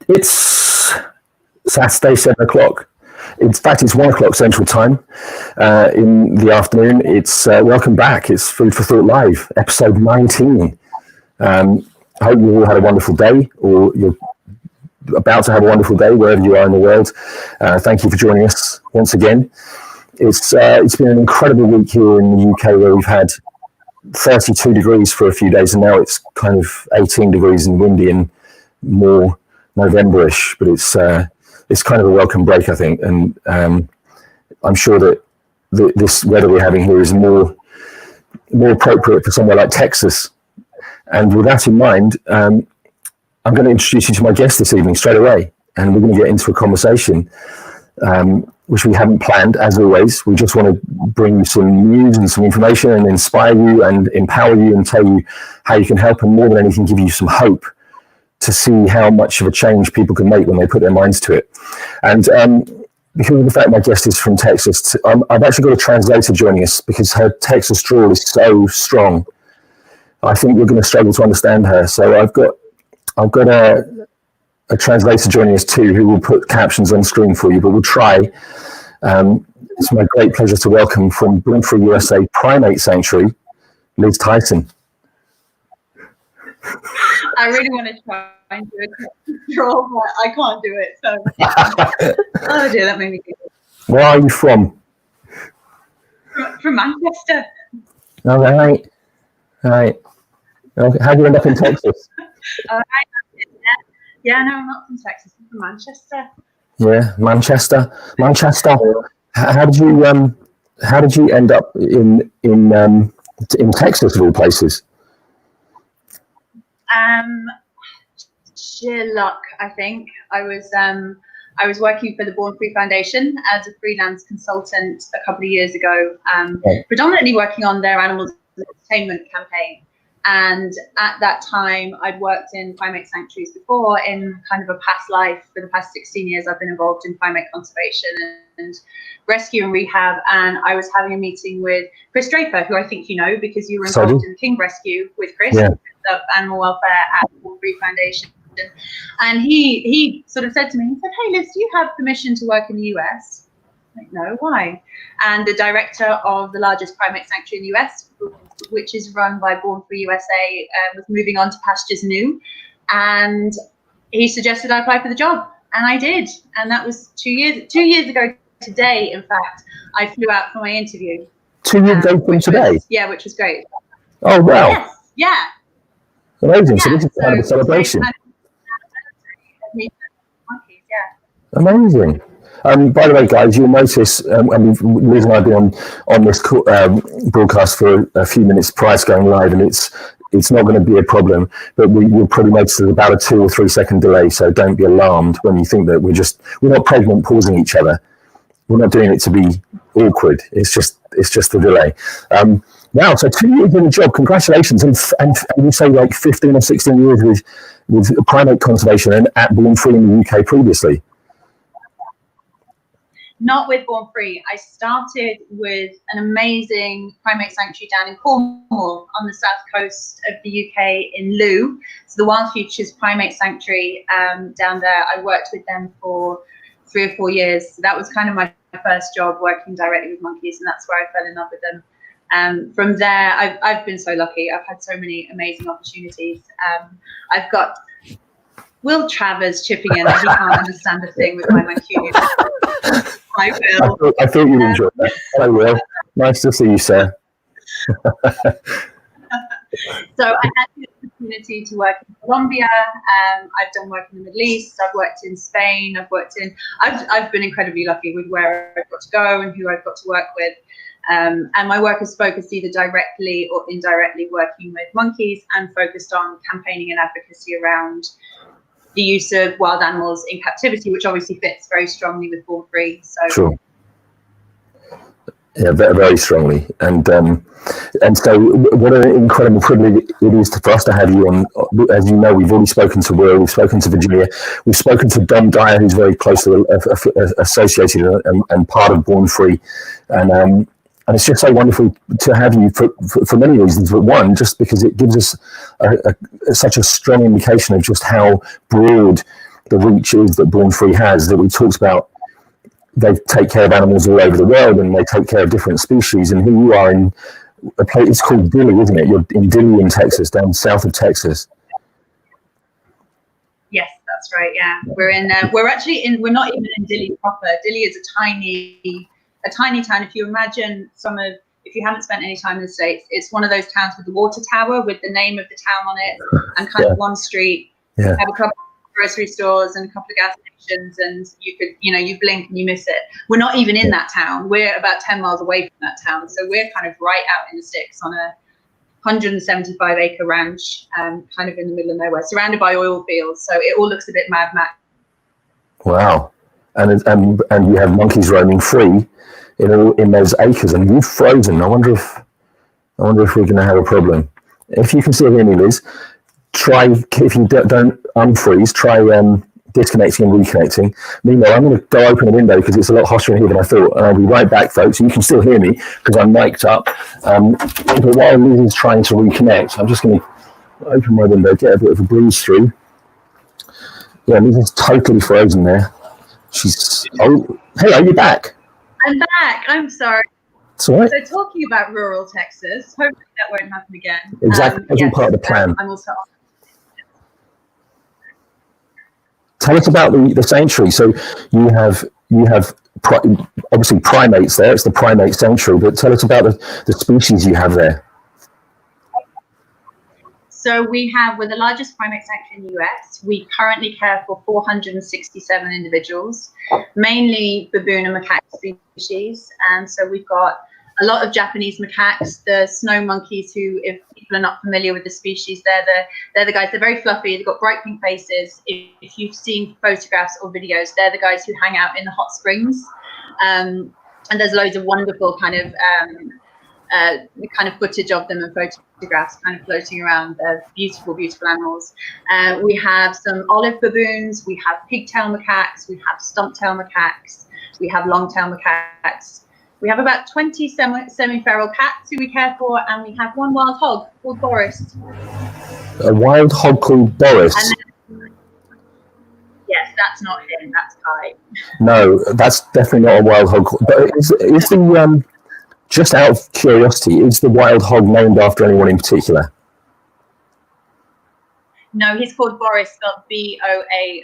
It's Saturday, 7 o'clock. In fact, it's 1 o'clock Central Time in the afternoon. It's welcome back. It's Food for Thought Live, episode 19. I hope you all had a wonderful day, or you're about to have a wonderful day wherever you are in the world. Thank you for joining us once again. It's been an incredible week here in the UK, where we've had 32 degrees for a few days, and now it's kind of 18 degrees and windy and more November-ish. But it's kind of a welcome break, I think, and I'm sure that this weather we're having here is more appropriate for somewhere like Texas. And with that in mind, I'm going to introduce you to my guest this evening straight away, and we're going to get into a conversation which we haven't planned, as always. We just want to bring you some news and some information and inspire you and empower you and tell you how you can help, and more than anything, give you some hope to see how much of a change people can make when they put their minds to it. And because of the fact my guest is from Texas, I've actually got a translator joining us because her Texas drawl is so strong. I think we're going to struggle to understand her. So I've got a translator joining us too, who will put captions on screen for you, but we'll try. It's my great pleasure to welcome from Born Free USA Primate Sanctuary, Liz Tyson. I really want to try and do a draw, but I can't do it. So, oh dear, that made me giggle. Where are you from? From Manchester. All right. Okay. How do you end up in Texas? Yeah, no, I'm not from Texas. I'm from Manchester. Yeah, Manchester. How did you end up in Texas of all places? Sheer luck, I think. I was working for the Born Free Foundation as a freelance consultant a couple of years ago, predominantly working on their animal entertainment campaign. And at that time, I'd worked in primate sanctuaries before in kind of a past life. For the past 16 years, I've been involved in primate conservation and rescue and rehab. And I was having a meeting with Chris Draper, who I think you know because you were involved in King Rescue with Chris, of animal welfare at the Born Free Foundation. And he sort of said to me, he said, "Hey, Liz, do you have permission to work in the US?" I'm like, "No, why?" And the director of the largest primate sanctuary in the US, which is run by Born Free USA, was moving on to pastures new, and he suggested I apply for the job, and I did. And that was 2 years ago today. In fact, I flew out for my interview. 2 years ago from today? Yeah, which was great. Oh, wow. Yes, yeah. Amazing. Yeah, so this is kind of a celebration. Amazing. By the way, guys, you'll notice, Liz and I have been on this broadcast for a few minutes prior to going live, and it's not going to be a problem, but we'll probably notice there's about a 2 or 3 second delay, so don't be alarmed when you think that we're not pregnant pausing each other. We're not doing it to be awkward. It's just a delay. Wow, so 2 years in the job, congratulations, and you say like 15 or 16 years with primate conservation and at Born Free in the UK previously. Not with Born Free. I started with an amazing primate sanctuary down in Cornwall on the south coast of the UK in Looe. So the Wild Futures Primate Sanctuary down there. I worked with them for 3 or 4 years. So that was kind of my first job, working directly with monkeys, and that's where I fell in love with them. From there, I've been so lucky. I've had so many amazing opportunities. I've got Will Travers chipping in. He can't understand a thing with my Mancunian. I will. I thought you'd enjoy that. I will. Nice to see you, sir. So I had the opportunity to work in Colombia. I've done work in the Middle East. I've worked in Spain. I've been incredibly lucky with where I've got to go and who I've got to work with. And my work has focused either directly or indirectly working with monkeys, and focused on campaigning and advocacy around the use of wild animals in captivity, which obviously fits very strongly with Born Free. So. Sure. Yeah, very, very strongly, and so what an incredible privilege it is for us to have you on. As you know, we've already spoken to Will, we've spoken to Virginia, we've spoken to Dom Dyer, who's very closely associated and part of Born Free, and it's just so wonderful to have you for many reasons. But one, just because it gives us such a strong indication of just how broad the reach is that Born Free has, that we talked about. They take care of animals all over the world, and they take care of different species. And here you are in a place, it's called Dilley, isn't it? You're in Dilley in Texas, down south of Texas. Yes, that's right. Yeah, we're in. We're actually in. We're not even in Dilley proper. Dilley is a tiny town. If you imagine if you haven't spent any time in the States, it's one of those towns with the water tower with the name of the town on it, and kind of one street. Yeah. Have a couple of grocery stores and a couple of gas stations, and you blink and you miss it. We're not even in that town. We're about 10 miles away from that town, so we're kind of right out in the sticks on a 175-acre ranch, kind of in the middle of nowhere, surrounded by oil fields. So it all looks a bit Mad Max. Wow, and you have monkeys roaming free in those acres, and you've frozen. I wonder if we're going to have a problem. If you can still hear me, Liz, try, if you don't unfreeze, try disconnecting and reconnecting. Meanwhile, I'm going to go open the window because it's a lot hotter in here than I thought, and I'll be right back, folks. And you can still hear me because I'm mic'd up. But while Liz is trying to reconnect, I'm just going to open my window, get a bit of a breeze through. Yeah, Liz is totally frozen there. Oh, hello, you're back. I'm back. I'm sorry. It's all right. So talking about rural Texas, hopefully that won't happen again. Exactly. That's all part of the plan. I'm also. Tell us about the sanctuary. So you have obviously primates there. It's the primate sanctuary. But tell us about the species you have there. So we're the largest primate sanctuary in the US. We currently care for 467 individuals, mainly baboon and macaque species. And so we've got a lot of Japanese macaques, the snow monkeys, who, if people are not familiar with the species, they're the guys. They're very fluffy. They've got bright pink faces. If you've seen photographs or videos, they're the guys who hang out in the hot springs. And there's loads of wonderful kind of footage of them and photographs kind of floating around. They're beautiful, beautiful animals. We have some olive baboons. We have pigtail macaques. We have stump-tail macaques. We have long-tail macaques. We have about 20 semi-feral cats who we care for, and we have one wild hog called Boris. A wild hog called Boris? Yes, that's not him. That's Kai. No, that's definitely not a wild hog. But is the just out of curiosity, is the wild hog named after anyone in particular? No, he's called Boris, spelled Boaris.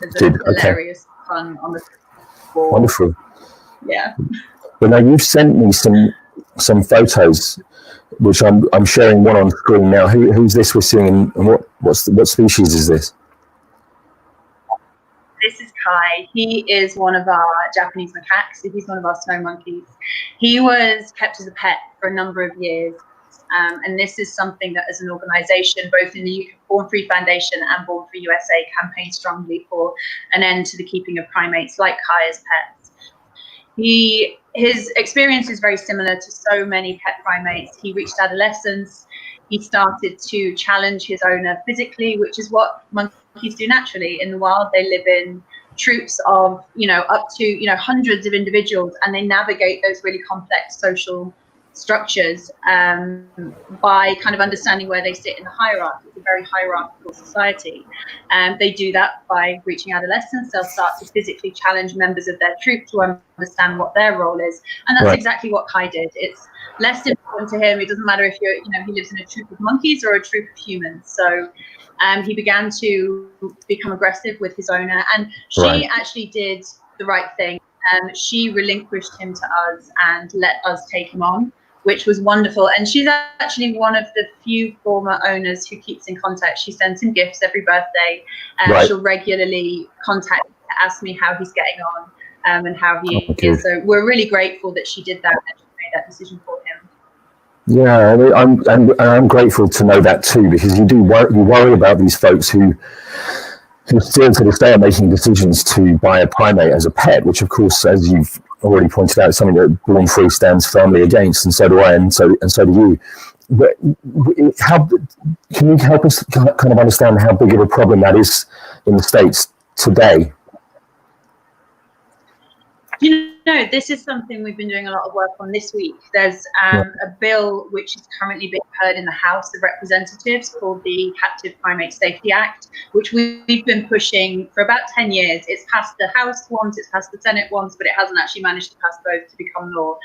There's a hilarious pun on the board. Wonderful. Yeah. Well, now you've sent me some photos, which I'm sharing one on screen now. Who's this we're seeing, and what species is this? This is Kai. He is one of our Japanese macaques. He's one of our snow monkeys. He was kept as a pet for a number of years. And this is something that, as an organisation, both in the UK Born Free Foundation and Born Free USA, campaign strongly for an end to the keeping of primates like Kai as pets. His experience is very similar to so many pet primates. He reached adolescence. He started to challenge his owner physically, which is what monkeys do naturally. In the wild, they live in troops of, up to, hundreds of individuals, and they navigate those really complex social structures by kind of understanding where they sit in the hierarchy. It's a very hierarchical society. They do that by reaching adolescence. They'll start to physically challenge members of their troop to understand what their role is. And that's exactly what Kai did. It's less important to him. It doesn't matter if he lives in a troop of monkeys or a troop of humans. So he began to become aggressive with his owner, and she actually did the right thing. She relinquished him to us and let us take him on, which was wonderful. And she's actually one of the few former owners who keeps in contact. She sends him gifts every birthday, and she'll regularly contact me to ask me how he's getting on and how he is. So we're really grateful that she did that and she made that decision for him. Yeah, I'm grateful to know that too, because you worry about these folks who still to this day are making decisions to buy a primate as a pet, which of course, as you've already pointed out, is something that Born Free stands firmly against, and so do I, and so do you. But can you help us kind of understand how big of a problem that is in the States today? no, this is something we've been doing a lot of work on this week. There's a bill which is currently being heard in the House of Representatives called the Captive Primate Safety Act, which we've been pushing for about 10 years. It's passed the House once, it's passed the Senate once, but it hasn't actually managed to pass both to become law.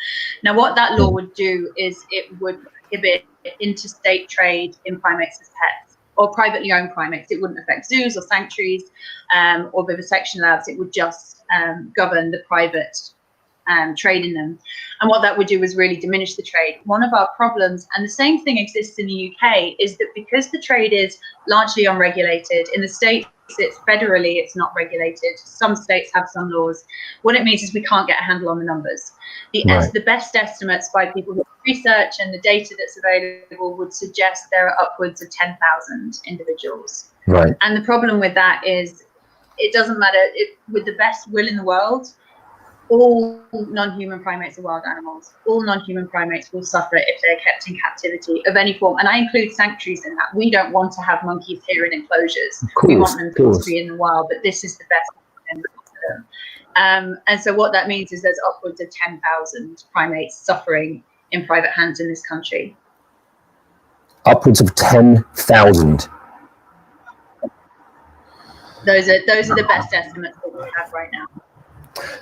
Now, what that law would do is it would prohibit interstate trade in primates as pets, or privately owned primates. It wouldn't affect zoos or sanctuaries or vivisection labs. It would just govern the private trade in them. And what that would do is really diminish the trade. One of our problems, and the same thing exists in the UK, is that because the trade is largely unregulated, in the States it's federally, it's not regulated. Some states have some laws. What it means is we can't get a handle on the numbers. The best estimates by people who research and the data that's available would suggest there are upwards of 10,000 individuals. Right. And the problem with that is it doesn't matter, with the best will in the world, all non-human primates are wild animals. All non-human primates will suffer if they're kept in captivity of any form. And I include sanctuaries in that. We don't want to have monkeys here in enclosures. We want them to be in the wild, but this is the best we can do for them. And so what that means is there's upwards of 10,000 primates suffering in private hands in this country. Upwards of 10,000. Those are the best estimates that we have right now.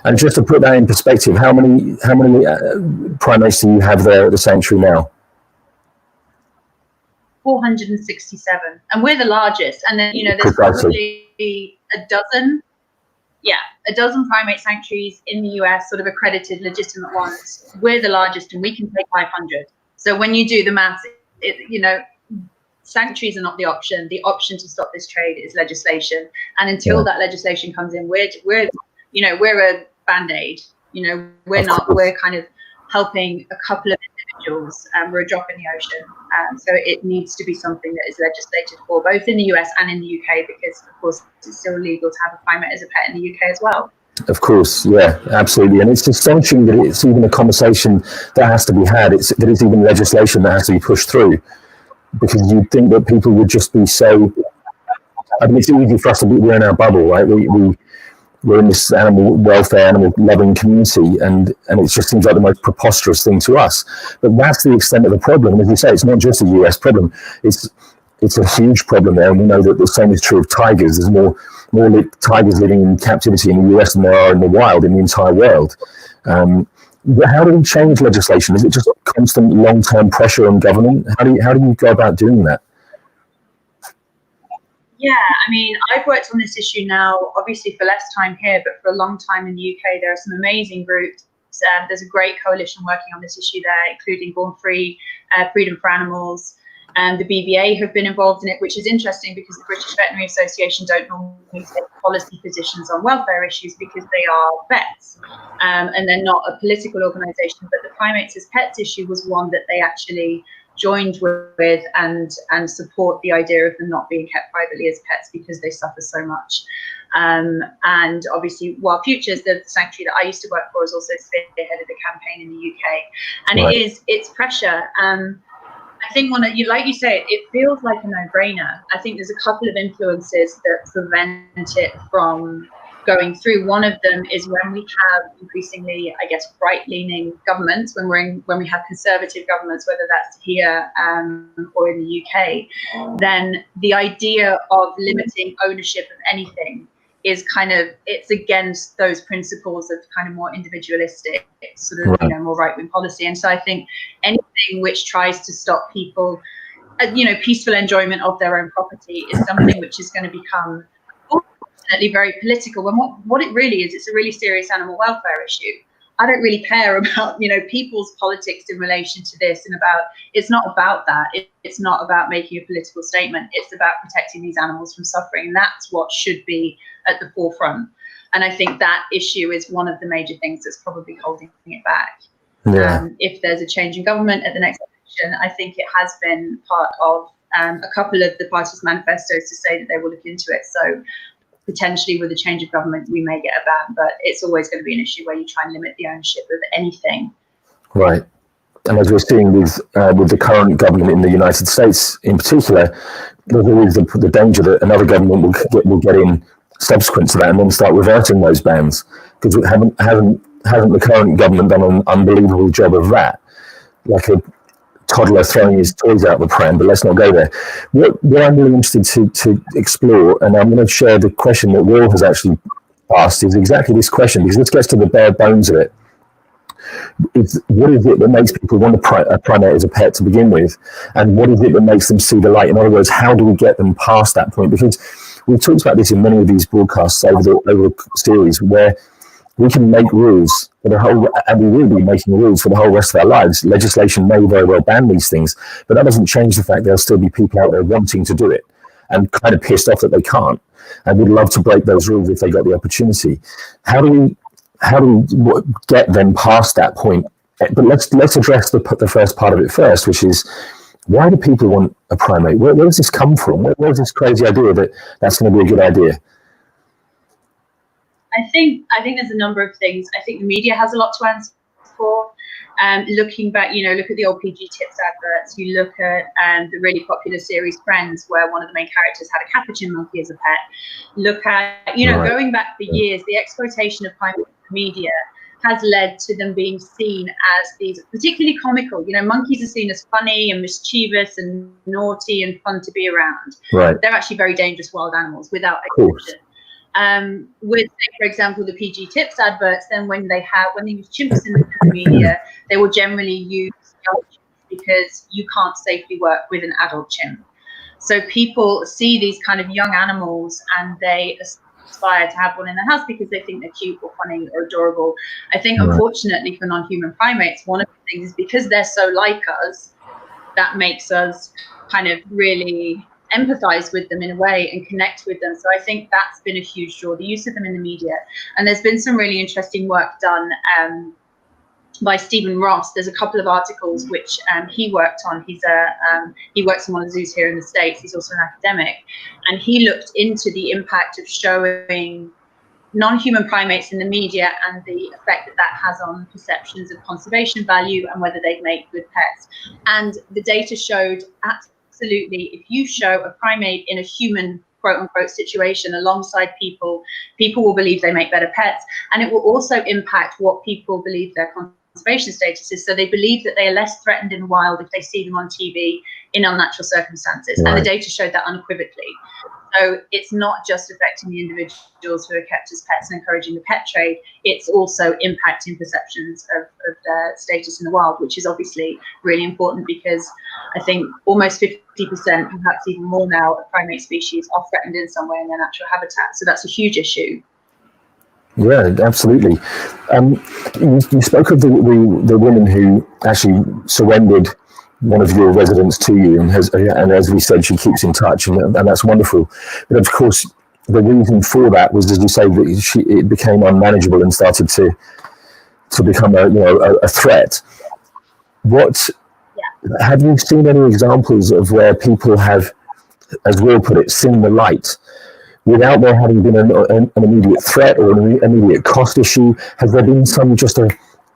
And just to put that in perspective, how many primates do you have there at the sanctuary now? 467, and we're the largest. And then there's probably a dozen primate sanctuaries in the US, sort of accredited, legitimate ones. We're the largest, and we can take 500. So when you do the maths, sanctuaries are not the option. The option to stop this trade is legislation, and until that legislation comes in, we're a band-aid. We're kind of helping a couple of individuals. We're a drop in the ocean. So it needs to be something that is legislated for, both in the US and in the UK, because of course it's still illegal to have a primate as a pet in the UK as well. Of course, yeah, absolutely. And it's astonishing that it's even a conversation that has to be had. That it's even legislation that has to be pushed through, because you'd think that people would just be so, I mean, it's easy for us to be, we're in our bubble, right? We're in this animal welfare, animal loving community, and it just seems like the most preposterous thing to us. But that's the extent of the problem. And as you say, it's not just a US problem. It's a huge problem there. And we know that the same is true of tigers. There's more tigers living in captivity in the US than there are in the wild in the entire world. But how do we change legislation? Is it just constant long-term pressure on government? How do you go about doing that? Yeah, I mean, I've worked on this issue now, obviously for less time here, but for a long time in the UK. There are some amazing groups. There's a great coalition working on this issue there, including Born Free, Freedom for Animals, and the BVA have been involved in it, which is interesting because the British Veterinary Association don't normally take policy positions on welfare issues because they are vets, and they're not a political organisation. But the primates as pets issue was one that they actually joined with and support the idea of them not being kept privately as pets because they suffer so much. And obviously Wild Futures, the sanctuary that I used to work for, has also spearheaded the campaign in the UK. And it's pressure. I think like you say, it feels like a no-brainer. I think there's a couple of influences that prevent it from going through. One of them is when we have increasingly, I guess, right-leaning governments, when we have conservative governments, whether that's here or in the UK, then the idea of limiting ownership of anything is it's against those principles of kind of more individualistic, sort of, more right-wing policy. And so I think anything which tries to stop people, peaceful enjoyment of their own property is something which is going to become very political, when what it really is, it's a really serious animal welfare issue. I don't really care about people's politics in relation to this, and it's not about that. It's not about making a political statement. It's about protecting these animals from suffering, and that's what should be at the forefront. And I think that issue is one of the major things that's probably holding it back. If there's a change in government at the next election, I think it has been part of a couple of the parties' manifestos to say that they will look into it. So potentially with a change of government, we may get a ban, but it's always going to be an issue where you try and limit the ownership of anything. Right. And as we're seeing with the current government in the United States in particular, there's always the danger that another government will get in subsequent to that and then start reverting those bans, because we haven't hasn't the current government done an unbelievable job of that? Like a toddler throwing his toys out the pram, but let's not go there. What I'm really interested to explore, and I'm going to share the question that Will has actually asked, is exactly this question, because this gets to the bare bones of it. What is it that makes people want a primate as a pet to begin with, and what is it that makes them see the light? In other words, how do we get them past that point? Because we've talked about this in many of these broadcasts over the series, where we can make rules for the whole, and we will be making rules for the whole rest of our lives. Legislation may very well ban these things, but that doesn't change the fact there'll still be people out there wanting to do it and kind of pissed off that they can't, and would love to break those rules if they got the opportunity. How do we get them past that point? But let's address the first part of it first, which is, why do people want a primate? Where does this come from? Where is this crazy idea that that's going to be a good idea? I think there's a number of things. I think the media has a lot to answer for. Looking back, look at the old PG Tips adverts. You look at the really popular series Friends, where one of the main characters had a capuchin monkey as a pet. Look at, going back for years, the exploitation of primates in the media has led to them being seen as these particularly comical. Monkeys are seen as funny and mischievous and naughty and fun to be around. Right. They're actually very dangerous wild animals, without exception. With, for example, the PG Tips adverts, then when they use chimps in the media, they will generally use young chimps because you can't safely work with an adult chimp. So people see these kind of young animals and they aspire to have one in their house because they think they're cute or funny or adorable. I think, unfortunately, for non-human primates, one of the things is because they're so like us, that makes us kind of really empathize with them in a way and connect with them. So I think that's been a huge draw, the use of them in the media. And there's been some really interesting work done by Stephen Ross. There's a couple of articles which he worked on. He works in one of the zoos here in the States. He's also an academic, and he looked into the impact of showing non-human primates in the media and the effect that has on perceptions of conservation value and whether they'd make good pets. And the data showed absolutely, if you show a primate in a human quote unquote situation alongside people will believe they make better pets, and it will also impact what people believe their conservation status is. So they believe that they are less threatened in the wild if they see them on TV in unnatural circumstances. Right. And the data showed that unequivocally. So it's not just affecting the individuals who are kept as pets and encouraging the pet trade, it's also impacting perceptions of their status in the wild, which is obviously really important because I think almost 50%, perhaps even more now, of primate species are threatened in some way in their natural habitat. So that's a huge issue. Yeah, absolutely. You spoke of the woman who actually surrendered one of your residents to you, and as we said, she keeps in touch, and that's wonderful. But of course, the reason for that was, as you say, that it became unmanageable and started to become a threat. Have you seen any examples of where people have, as Will put it, seen the light without there having been an immediate threat or an immediate cost issue? Has there been just a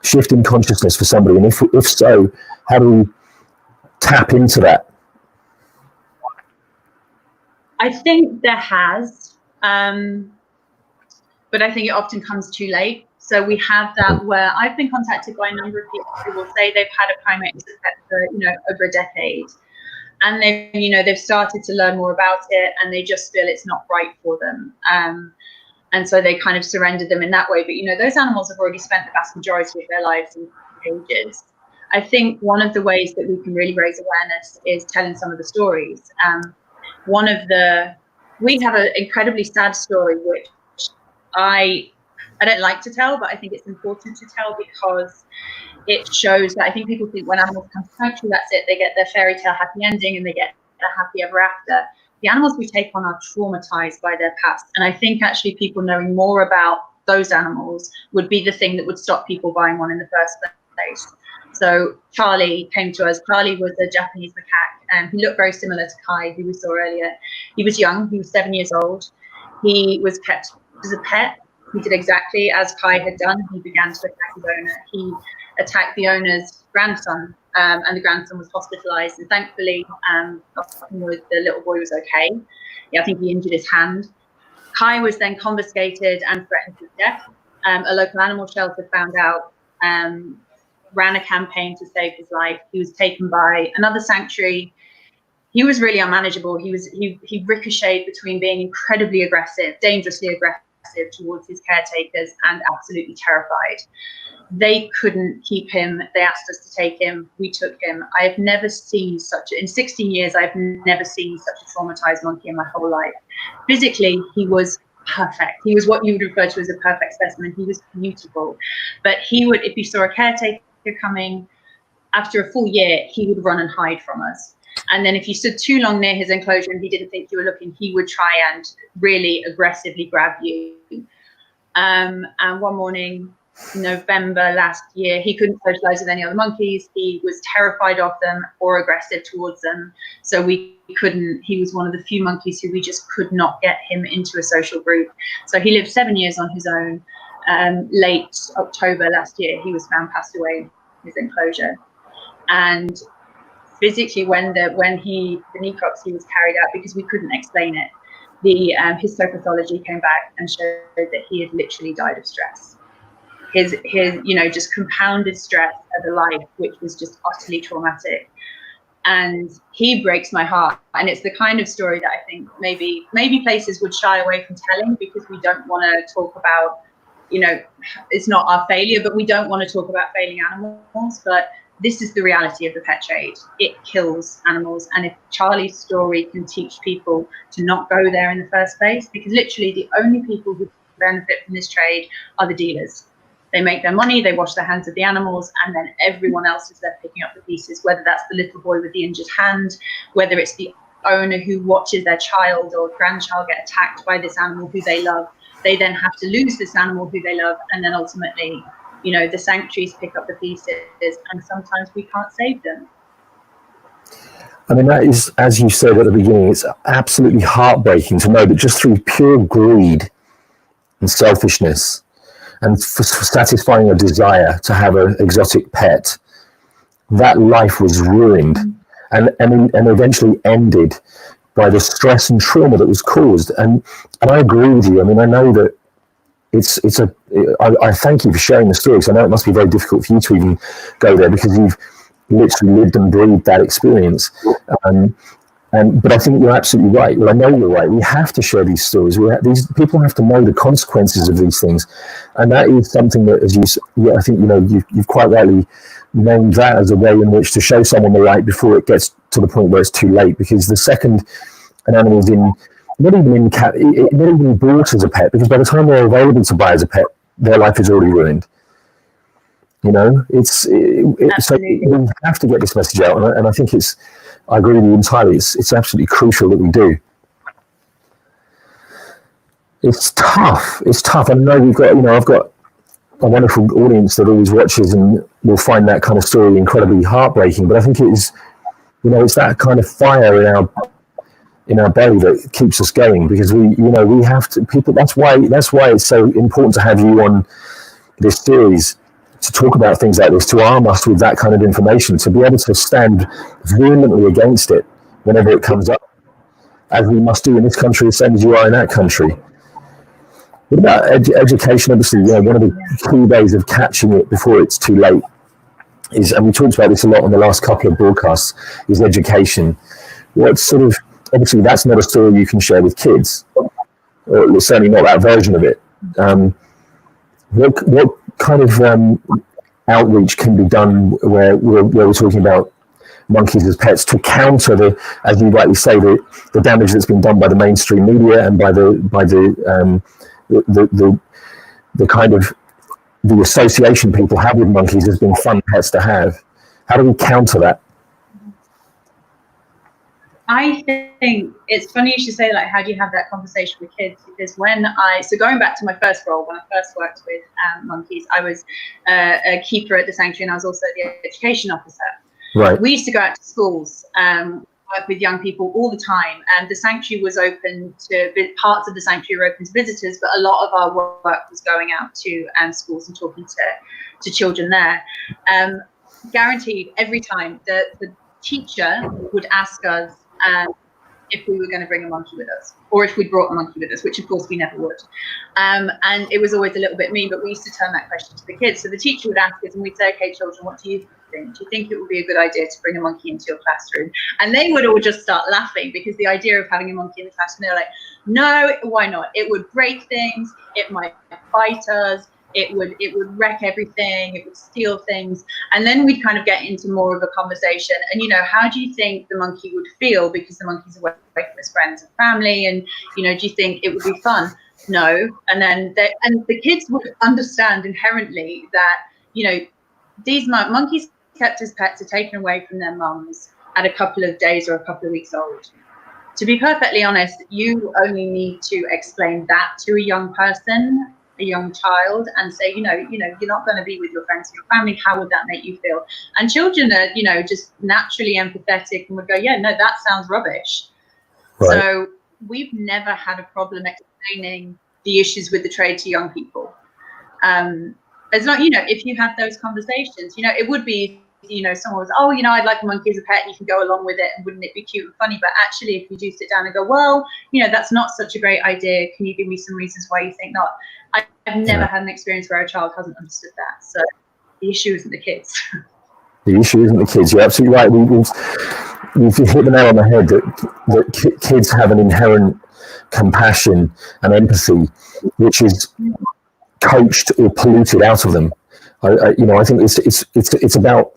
shift in consciousness for somebody? And if so, how do we tap into that? I think there has, but I think it often comes too late. So we have that where I've been contacted by a number of people who will say they've had a primate as a pet for over a decade, and they've started to learn more about it, and they just feel it's not right for them, and so they kind of surrendered them in that way. But those animals have already spent the vast majority of their lives in cages. I think one of the ways that we can really raise awareness is telling some of the stories. We have an incredibly sad story, which I don't like to tell, but I think it's important to tell because it shows that I think people think when animals come to sanctuary, that's it, they get their fairy tale happy ending and they get a happy ever after. The animals we take on are traumatized by their past. And I think actually people knowing more about those animals would be the thing that would stop people buying one in the first place. So Charlie came to us. Charlie was a Japanese macaque, and he looked very similar to Kai, who we saw earlier. He was young. He was 7 years old. He was kept as a pet. He did exactly as Kai had done. He began to attack his owner. He attacked the owner's grandson, and the grandson was hospitalized. And thankfully, the little boy was okay. I think he injured his hand. Kai was then confiscated and threatened with death. A local animal shelter found out, ran a campaign to save his life. He was taken by another sanctuary. He was really unmanageable. He ricocheted between being incredibly aggressive, dangerously aggressive towards his caretakers, and absolutely terrified. They couldn't keep him. They asked us to take him. We took him. I have never seen in 16 years, I've never seen such a traumatized monkey in my whole life. Physically, he was perfect. He was what you would refer to as a perfect specimen. He was beautiful. But he would, if you saw a caretaker coming, after a full year, he would run and hide from us. And then if you stood too long near his enclosure and he didn't think you were looking, he would try and really aggressively grab you. And one morning, November last year, he couldn't socialize with any other monkeys. He was terrified of them or aggressive towards them. So we couldn't, he was one of the few monkeys who we just could not get him into a social group. So he lived 7 years on his own. Late October last year, he was found passed away in his enclosure. And physically, when the necropsy was carried out, because we couldn't explain it, the histopathology came back and showed that he had literally died of stress. His just compounded stress of a life which was just utterly traumatic. And he breaks my heart. And it's the kind of story that I think maybe places would shy away from telling, because we don't want to talk about, it's not our failure, but we don't want to talk about failing animals. But this is the reality of the pet trade. It kills animals. And if Charlie's story can teach people to not go there in the first place, because literally the only people who benefit from this trade are the dealers. They make their money, they wash their hands of the animals, and then everyone else is there picking up the pieces, whether that's the little boy with the injured hand, whether it's the owner who watches their child or grandchild get attacked by this animal who they love. They then have to lose this animal who they love, and then ultimately, the sanctuaries pick up the pieces, and sometimes we can't save them. I mean, that is, as you said at the beginning, it's absolutely heartbreaking to know that just through pure greed and selfishness, and for satisfying a desire to have an exotic pet, that life was ruined and eventually ended by the stress and trauma that was caused. And I agree with you. I mean, I know that I thank you for sharing the story, because I know it must be very difficult for you to even go there, because you've literally lived and breathed that experience. But I think you're absolutely right. Well, I know you're right. We have to share these stories. These people have to know the consequences of these things, and that is something that, I think you've quite rightly named that as a way in which to show someone the light before it gets to the point where it's too late. Because the second an animal's not even bought as a pet, because by the time they're available to buy as a pet, their life is already ruined. So we have to get this message out, and I think I agree with you entirely. It's absolutely crucial that we do. It's tough. I know I've got a wonderful audience that always watches and will find that kind of story incredibly heartbreaking. But I think it's that kind of fire in our belly that keeps us going, because we have to. People. That's why it's so important to have you on this series, to talk about things like this, to arm us with that kind of information, to be able to stand vehemently against it whenever it comes up, as we must do in this country, the same as you are in that country. What about education? Obviously, one of the key ways of catching it before it's too late is, and we talked about this a lot on the last couple of broadcasts, is education. What sort of, obviously that's not a story you can share with kids, or certainly not that version of it. What kind of outreach can be done where we're talking about monkeys as pets, to counter as you rightly say, the damage that's been done by the mainstream media and by the kind of the association people have with monkeys as being fun pets to have? How do we counter that? I think it's funny you should say, like, how do you have that conversation with kids? Because going back to my first role, when I first worked with monkeys, I was a keeper at the sanctuary, and I was also the education officer. Right. We used to go out to schools, work with young people all the time, and the sanctuary was open to, parts of the sanctuary were open to visitors, but a lot of our work was going out to schools and talking to children there. Guaranteed every time the teacher would ask us, if we were going to bring a monkey with us, or if we brought a monkey with us, which of course we never would. And it was always a little bit mean, but we used to turn that question to the kids. So the teacher would ask us, and we'd say, okay, children, what do you think? Do you think it would be a good idea to bring a monkey into your classroom? And they would all just start laughing, because the idea of having a monkey in the classroom, they're like, no, why not? It would break things, it might bite us, it would wreck everything, it would steal things. And then we'd kind of get into more of a conversation. And, you know, how do you think the monkey would feel? Because the monkey's away from his friends and family. And, you know, do you think it would be fun? No. And then the kids would understand inherently that, you know, these monkeys kept as pets are taken away from their mums at a couple of days or a couple of weeks old. To be perfectly honest, you only need to explain that to a young person, a young child, and say, you know, you're not going to be with your friends and your family. How would that make you feel? And children are, you know, just naturally empathetic and would go, yeah, no, that sounds rubbish. Right. So we've never had a problem explaining the issues with the trade to young people. It's not, you know, if you have those conversations, you know, it would be, you know, someone was, oh, you know, I'd like a monkey as a pet, and you can go along with it, and wouldn't it be cute and funny? But actually, if you do sit down and go, well, you know, that's not such a great idea, can you give me some reasons why you think not? I've never had an experience where a child hasn't understood that. So the issue isn't the kids. The issue isn't the kids. You're absolutely right. You've hit the nail on the head that kids have an inherent compassion and empathy, which is coached or polluted out of them. I think it's about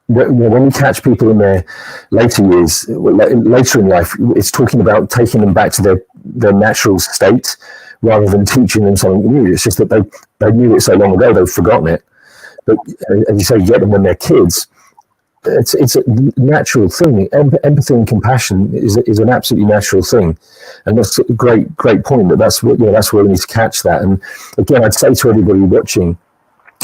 when we catch people in their later years, later in life, it's talking about taking them back to their natural state rather than teaching them something new. It's just that they knew it so long ago, they've forgotten it. But as you say, get them when they're kids. It's a natural thing. Empathy and compassion is an absolutely natural thing, and that's a great point. That's where we need to catch that. And again, I'd say to everybody watching,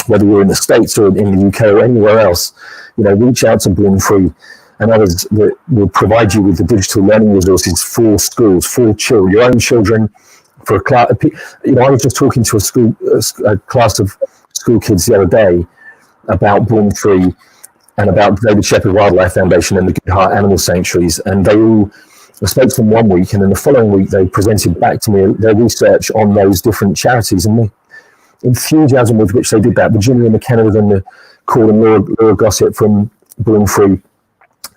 whether you're in the States or in the UK or anywhere else, you know, reach out to Born Free and others that will provide you with the digital learning resources for schools, for your own children, for a class. You know, I was just talking to a class of school kids the other day about Born Free and about David Shepherd Wildlife Foundation and the Good Heart Animal Sanctuaries, and I spoke to them one week, and then the following week they presented back to me their research on those different charities, and the enthusiasm with which they did that. Virginia McKenna was on the call, and Laura Gossett from Born Free,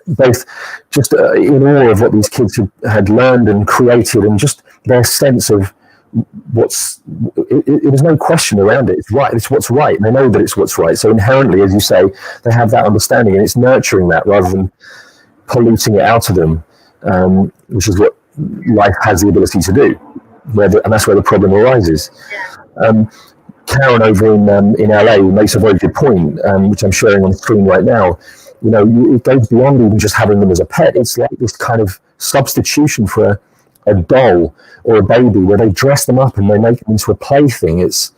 both just in awe of what these kids had learned and created, and just their sense of it was no question around it. It's right. It's what's right. And they know that it's what's right. So inherently, as you say, they have that understanding, and it's nurturing that rather than polluting it out of them, which is what life has the ability to do. And that's where the problem arises. Karen over in LA makes a very good point, which I'm sharing on the screen right now. You know, it goes beyond even just having them as a pet. It's like this kind of substitution for a doll or a baby, where they dress them up and they make them into a plaything. It's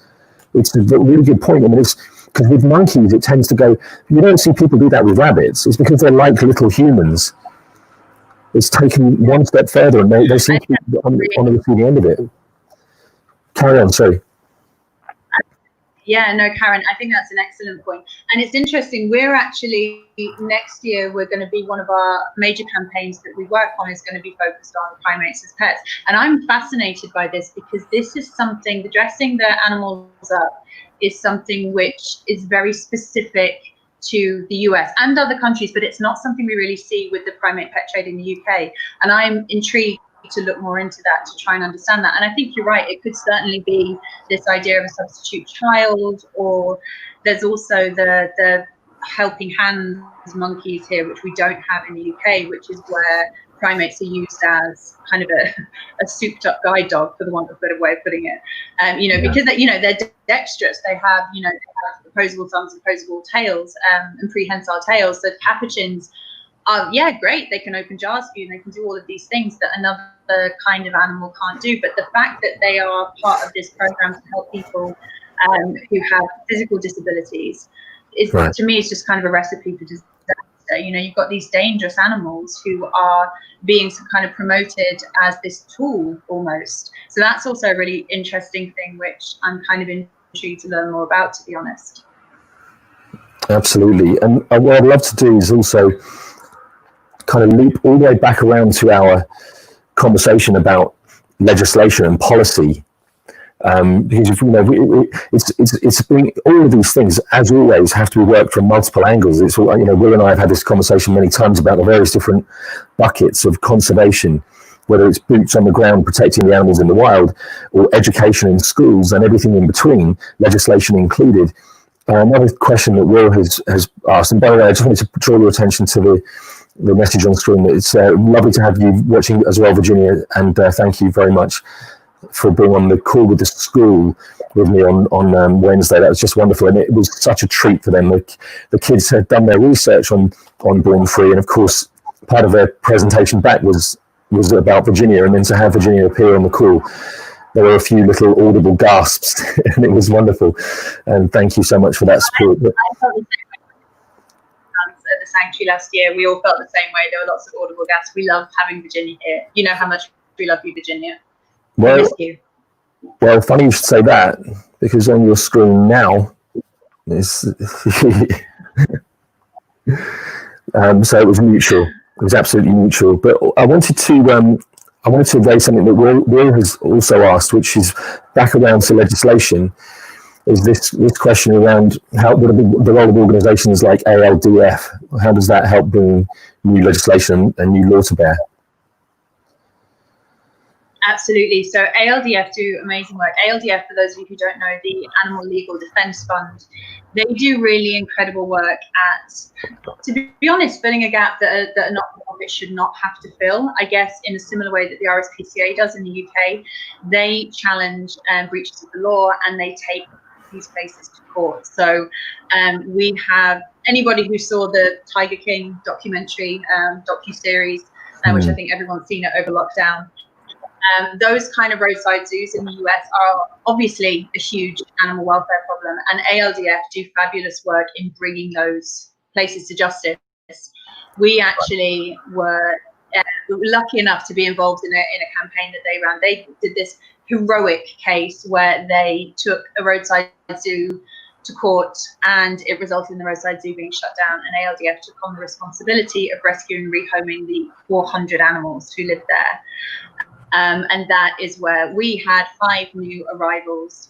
a really good point. I mean, it's because with monkeys, it tends to go. You don't see people do that with rabbits. It's because they're like little humans. It's taken one step further, and they seem to be on the receiving end of it. Carry on, sorry. Yeah, no, Karen, I think that's an excellent point. And it's interesting, we're actually, next year, we're going to be, one of our major campaigns that we work on is going to be focused on primates as pets. And I'm fascinated by this, because this is something, the dressing the animals up is something which is very specific to the US and other countries, but it's not something we really see with the primate pet trade in the UK. And I'm intrigued to look more into that, to try and understand that. And I think you're right, it could certainly be this idea of a substitute child, or there's also the helping hands monkeys here, which we don't have in the UK, which is where primates are used as kind of a souped up guide dog, for the want of a better way of putting it. You know, because they're dexterous, they have opposable thumbs, opposable tails, and prehensile tails. So capuchins great, they can open jars for you, and they can do all of these things that another kind of animal can't do. But the fact that they are part of this program to help people who have physical disabilities is, right, to me, is just kind of a recipe for disaster. You know, you've got these dangerous animals who are being kind of promoted as this tool almost. So that's also a really interesting thing, which I'm kind of intrigued to learn more about, to be honest. Absolutely. And what I'd love to do is also kind of loop all the way back around to our conversation about legislation and policy. Because it's been, all of these things, as always, have to be worked from multiple angles. It's all, Will and I have had this conversation many times about the various different buckets of conservation, whether it's boots on the ground protecting the animals in the wild, or education in schools and everything in between, legislation included. Another question that Will has asked, and by the way, I just wanted to draw your attention to the message on screen. It's lovely to have you watching as well, Virginia, and thank you very much for being on the call with the school with me on Wednesday. That was just wonderful, and it was such a treat for them. The kids had done their research on Born Free, and of course, part of their presentation back was about Virginia, and then to have Virginia appear on the call, there were a few little audible gasps, and it was wonderful. And thank you so much for that support. I felt the same way at the sanctuary last year. We all felt the same way. There were lots of audible gasps. We love having Virginia here. You know how much we love you, Virginia. Well, we miss you. Well, funny you should say that, because on your screen now is so it was mutual. It was absolutely mutual. But I wanted to raise something that Will has also asked, which is back around to legislation. Is this question around what are the role of organisations like ALDF? How does that help bring new legislation and new law to bear? Absolutely. So ALDF do amazing work. ALDF, for those of you who don't know, the Animal Legal Defence Fund, they do really incredible work at, to be honest, filling a gap that a not-for-profit should not have to fill. I guess in a similar way that the RSPCA does in the UK, they challenge breaches of the law and they take these cases to court. So we have anybody who saw the Tiger King documentary, docu-series, which I think everyone's seen it over lockdown. Those kind of roadside zoos in the US are obviously a huge animal welfare problem, and ALDF do fabulous work in bringing those places to justice. We actually were lucky enough to be involved in a campaign that they ran. They did this heroic case where they took a roadside zoo to court, and it resulted in the roadside zoo being shut down, and ALDF took on the responsibility of rescuing and rehoming the 400 animals who lived there. And that is where we had 5 new arrivals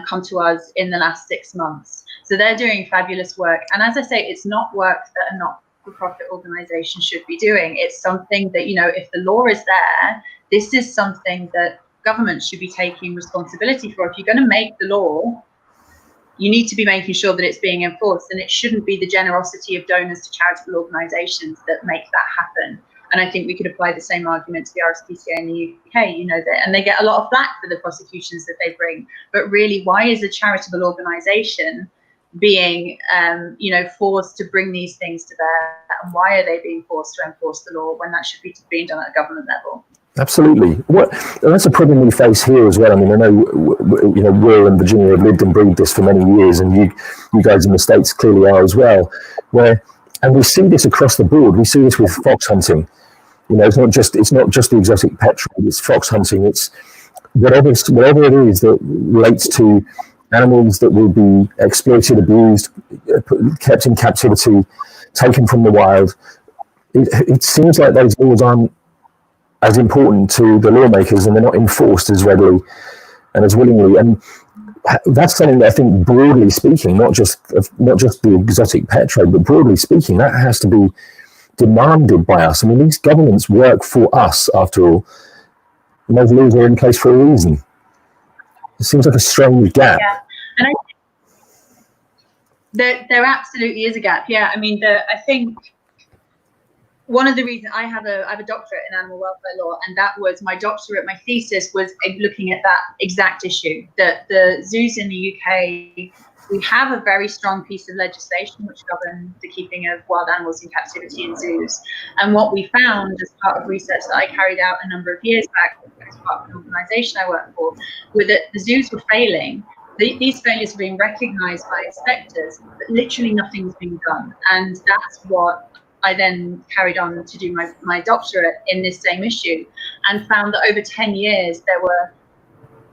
come to us in the last 6 months. So they're doing fabulous work. And as I say, it's not work that a not-for-profit organisation should be doing. It's something that, if the law is there, this is something that government should be taking responsibility for. If you're going to make the law, you need to be making sure that it's being enforced. And it shouldn't be the generosity of donors to charitable organisations that make that happen. And I think we could apply the same argument to the RSPCA in the UK, and they get a lot of flack for the prosecutions that they bring. But really, why is a charitable organisation being, forced to bring these things to bear? And why are they being forced to enforce the law when that should be being done at a government level? Absolutely. That's a problem we face here as well. I mean, I know, Will and Virginia have lived and breathed this for many years, and you guys in the States clearly are as well. And we see this across the board. We see this with fox hunting. It's not just the exotic pet trade. It's fox hunting. It's whatever it is that relates to animals that will be exploited, abused, kept in captivity, taken from the wild. It seems like those laws aren't as important to the lawmakers, and they're not enforced as readily and as willingly. And that's something that I think, broadly speaking, not just the exotic pet trade, but broadly speaking, that has to be demanded by us. I mean, these governments work for us, after all, and those laws are in place for a reason. It seems like a strange gap. Yeah, and I think there absolutely is a gap. Yeah, I mean, I think one of the reasons I have a doctorate in animal welfare law, and that was my doctorate, my thesis was looking at that exact issue, that the zoos in the UK, we have a very strong piece of legislation which governs the keeping of wild animals in captivity in zoos. And what we found as part of research that I carried out a number of years back as part of an organisation I worked for, was that the zoos were failing. These failures were being recognised by inspectors, but literally nothing was being done. And that's what I then carried on to do my doctorate in this same issue, and found that over 10 years there were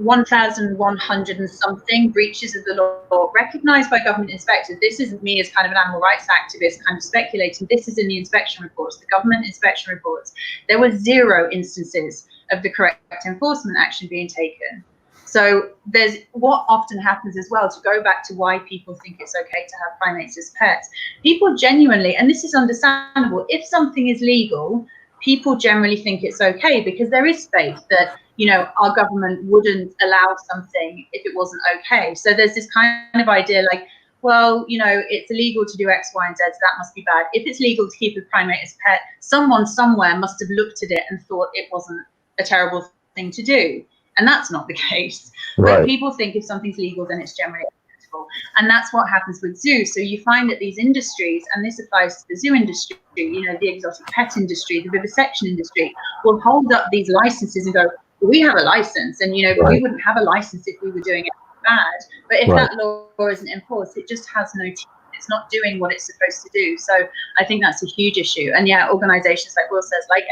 1,100 and something breaches of the law recognized by government inspectors. This isn't me as kind of an animal rights activist kind of speculating. This is in the inspection reports, the government inspection reports. There were 0 instances of the correct enforcement action being taken. So there's what often happens as well, to go back to why people think it's okay to have primates as pets. People genuinely, and this is understandable, if something is legal, people generally think it's okay because there is faith that, you know, our government wouldn't allow something if it wasn't okay. So there's this kind of idea like, well, you know, it's illegal to do X, Y, and Z, so that must be bad. If it's legal to keep a primate as a pet, someone somewhere must have looked at it and thought it wasn't a terrible thing to do. And that's not the case. Right. But people think if something's legal, then it's generally acceptable. And that's what happens with zoos. So you find that these industries, and this applies to the zoo industry, you know, the exotic pet industry, the vivisection industry, will hold up these licenses and go, well, we have a license. And, you know, we wouldn't have a license if we were doing it bad. But if that law isn't enforced, it just has no teeth. It's not doing what it's supposed to do. So I think that's a huge issue. And yeah, organizations like Will says, like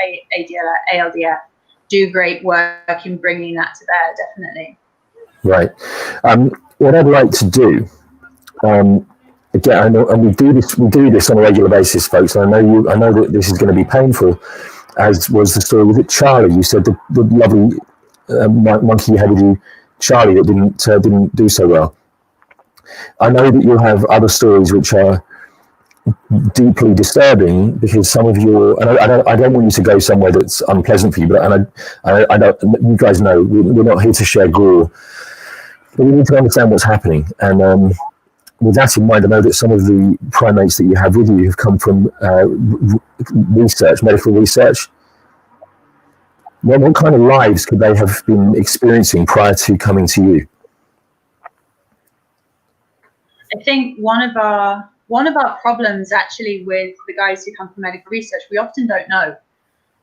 ALDF, do great work in bringing that to bear, definitely. Right. What I'd like to do, again, I know, and we do this on a regular basis, folks. And I know that this is going to be painful, as was the story with Charlie. You said the lovely monkey-headed Charlie that didn't do so well. I know that you'll have other stories which are deeply disturbing, because some of your, and I don't want you to go somewhere that's unpleasant for you, but I don't, you guys know we're not here to share gore, but we need to understand what's happening. And with that in mind, I know that some of the primates that you have with you have come from medical research. What kind of lives could they have been experiencing prior to coming to you? I think one of our problems actually with the guys who come from medical research, we often don't know.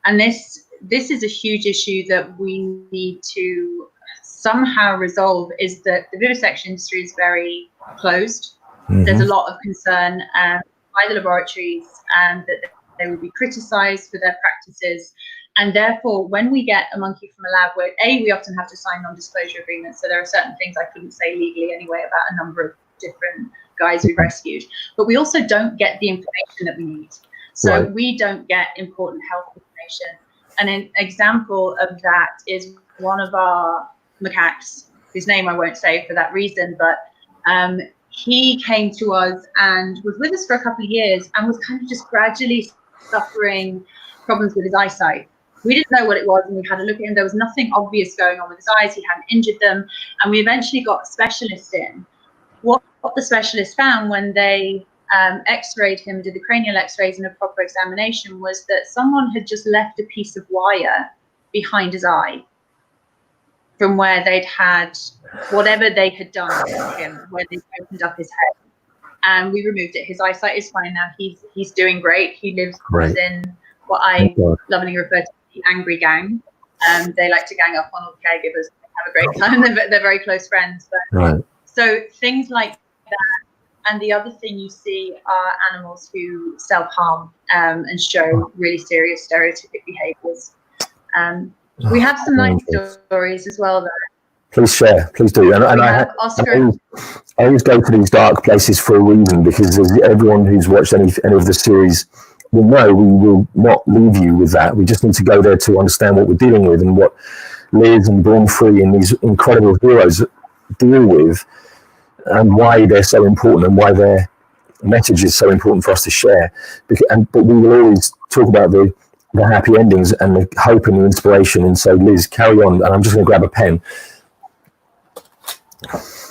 And this is a huge issue that we need to somehow resolve, is that the vivisection industry is very closed. Mm-hmm. There's a lot of concern by the laboratories that they will be criticized for their practices. And therefore, when we get a monkey from a lab, where we often have to sign non-disclosure agreements. So there are certain things I couldn't say legally anyway about a number of different guys we rescued, but we also don't get the information that we need. So we don't get important health information. And an example of that is one of our macaques, whose name I won't say for that reason, but he came to us and was with us for a couple of years and was kind of just gradually suffering problems with his eyesight. We didn't know what it was, and we had a look at him. There was nothing obvious going on with his eyes. He hadn't injured them. And we eventually got a specialist in. What the specialist found when they x-rayed him, did the cranial x-rays and a proper examination, was that someone had just left a piece of wire behind his eye from where they'd had whatever they had done to him, where they opened up his head. And we removed it. His eyesight is fine now. He's doing great. He lives in what I lovingly refer to as the angry gang. They like to gang up on all the caregivers. They have a great time. They're very close friends. But so things like that. And the other thing you see are animals who self-harm and show really serious stereotypic behaviours. We have some nice stories as well, though. Please share, please do. And I always go to these dark places for a reason, because as everyone who's watched any of the series will know, we will not leave you with that. We just need to go there to understand what we're dealing with and what Liz and Born Free and these incredible heroes deal with, and why they're so important and why their message is so important for us to share. But we will always talk about the happy endings and the hope and the inspiration. And so, Liz, carry on. And I'm just going to grab a pen.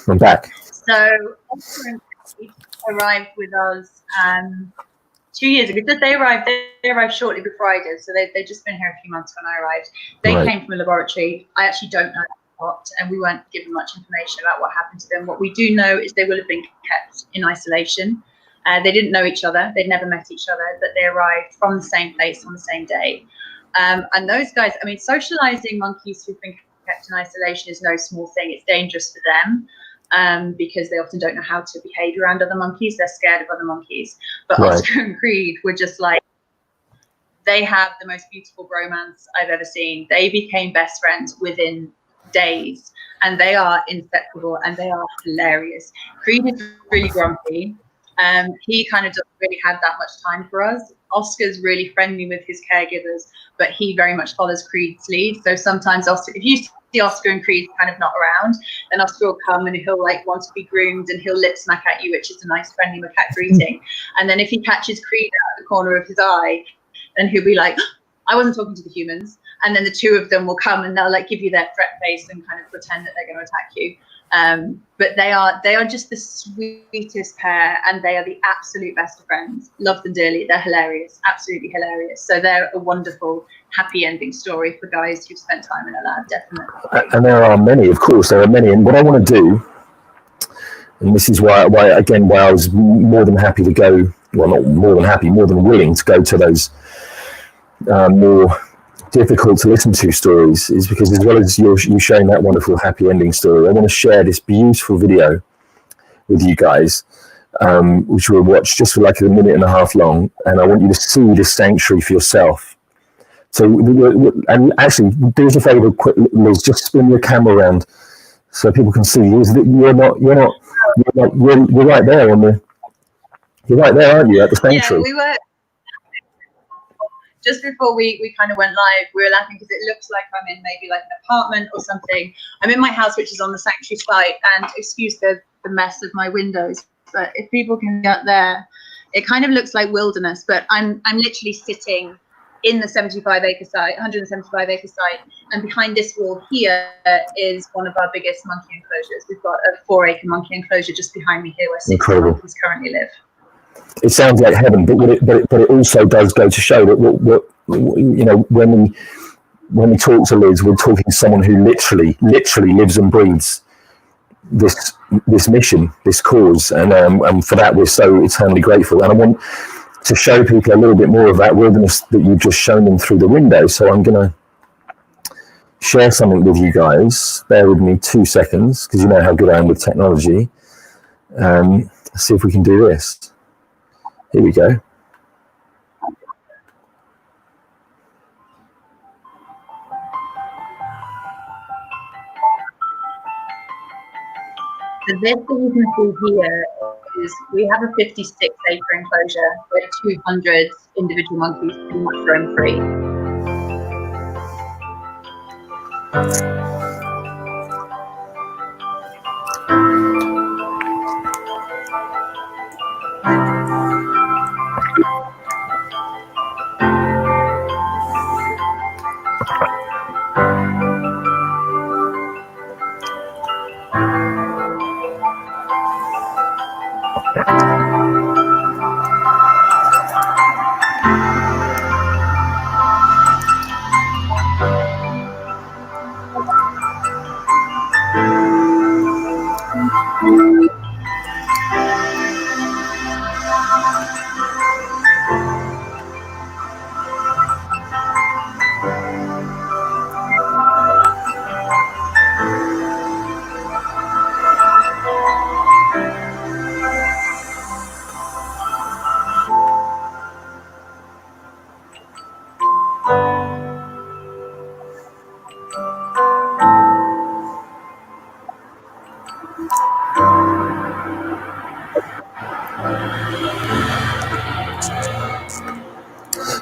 I'm back. So, Oscar and Kate arrived with us 2 years ago. They arrived shortly before I did. So they'd just been here a few months when I arrived. They came from a laboratory. I actually don't know what, and we weren't given much information about what happened to them. What we do know is they will have been kept in isolation. They didn't know each other. They'd never met each other, but they arrived from the same place on the same day. And those guys, I mean, socializing monkeys who've been kept in isolation is no small thing. It's dangerous for them because they often don't know how to behave around other monkeys. They're scared of other monkeys. But Oscar and Creed were just like, they have the most beautiful bromance I've ever seen. They became best friends within days. and they are inseparable and they are hilarious. Creed is really grumpy. He kind of doesn't really have that much time for us. Oscar's really friendly with his caregivers, but he very much follows Creed's lead. So sometimes Oscar, if you see Oscar and Creed kind of not around, then Oscar will come and he'll like want to be groomed and he'll lip smack at you, which is a nice friendly macaque greeting. And then if he catches Creed out of the corner of his eye, then he'll be like, I wasn't talking to the humans. And then the two of them will come and they'll like give you their threat face and kind of pretend that they're going to attack you. But they are just the sweetest pair, and they are the absolute best of friends. Love them dearly. They're hilarious, absolutely hilarious. So they're a wonderful, happy ending story for guys who've spent time in a lab, definitely. And there are many, of course, there are many. And what I want to do, and this is why I was more than happy to go, well, not more than happy, more than willing to go to those more difficult to listen to stories, is because as well as you showing that wonderful happy ending story, I want to share this beautiful video with you guys, which we'll watch just for like a minute and a half long, and I want you to see this sanctuary for yourself. So, and actually, do us a favour, quick, Liz, just spin your camera around so people can see. You're right there on the. You're right there, aren't you, at the sanctuary? Yeah, we were. Just before we kind of went live, we were laughing because it looks like I'm in maybe like an apartment or something. I'm in my house, which is on the sanctuary site, and excuse the mess of my windows, but if people can get there, it kind of looks like wilderness, but I'm literally sitting in the 175-acre site, and behind this wall here is one of our biggest monkey enclosures. We've got a 4-acre monkey enclosure just behind me here where 60 monkeys currently live. It sounds like heaven, but it also does go to show that what you know, when we talk to Liz, we're talking to someone who literally lives and breathes this mission, this cause, and for that we're so eternally grateful. And I want to show people a little bit more of that wilderness that you've just shown them through the window. So I'm going to share something with you guys. Bear with me 2 seconds, because you know how good I am with technology. Let's see if we can do this. Here we go. So this that you can see here is we have a 56-acre enclosure where 200 individual monkeys pretty much roam free.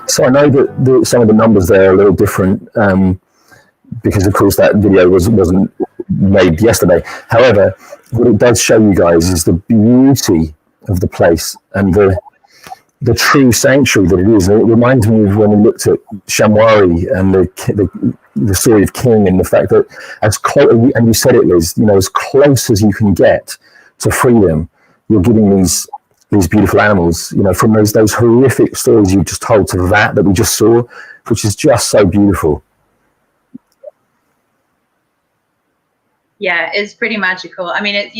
So I know that some of the numbers there are a little different, because of course that video wasn't made yesterday. However, what it does show you guys is the beauty of the place and the true sanctuary that it is. And it reminds me of when we looked at Shamwari and the story of King, and the fact that as close, and you said it, Liz, you know, as close as you can get to freedom, you're giving these beautiful animals, you know, from those horrific stories you just told to that we just saw, which is just so beautiful. Yeah, it's pretty magical. I mean, this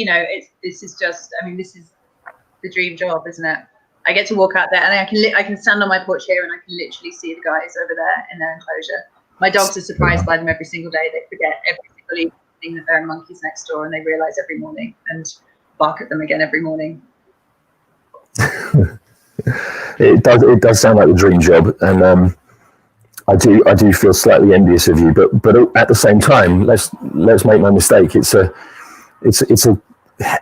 is the dream job, isn't it? I get to walk out there and I can stand on my porch here and I can literally see the guys over there in their enclosure. My dogs are surprised by them every single day. They forget every single evening that there are monkeys next door, and they realize every morning and bark at them again every morning. It does sound like the dream job, and I do feel slightly envious of you, but at the same time, let's make no mistake. It's a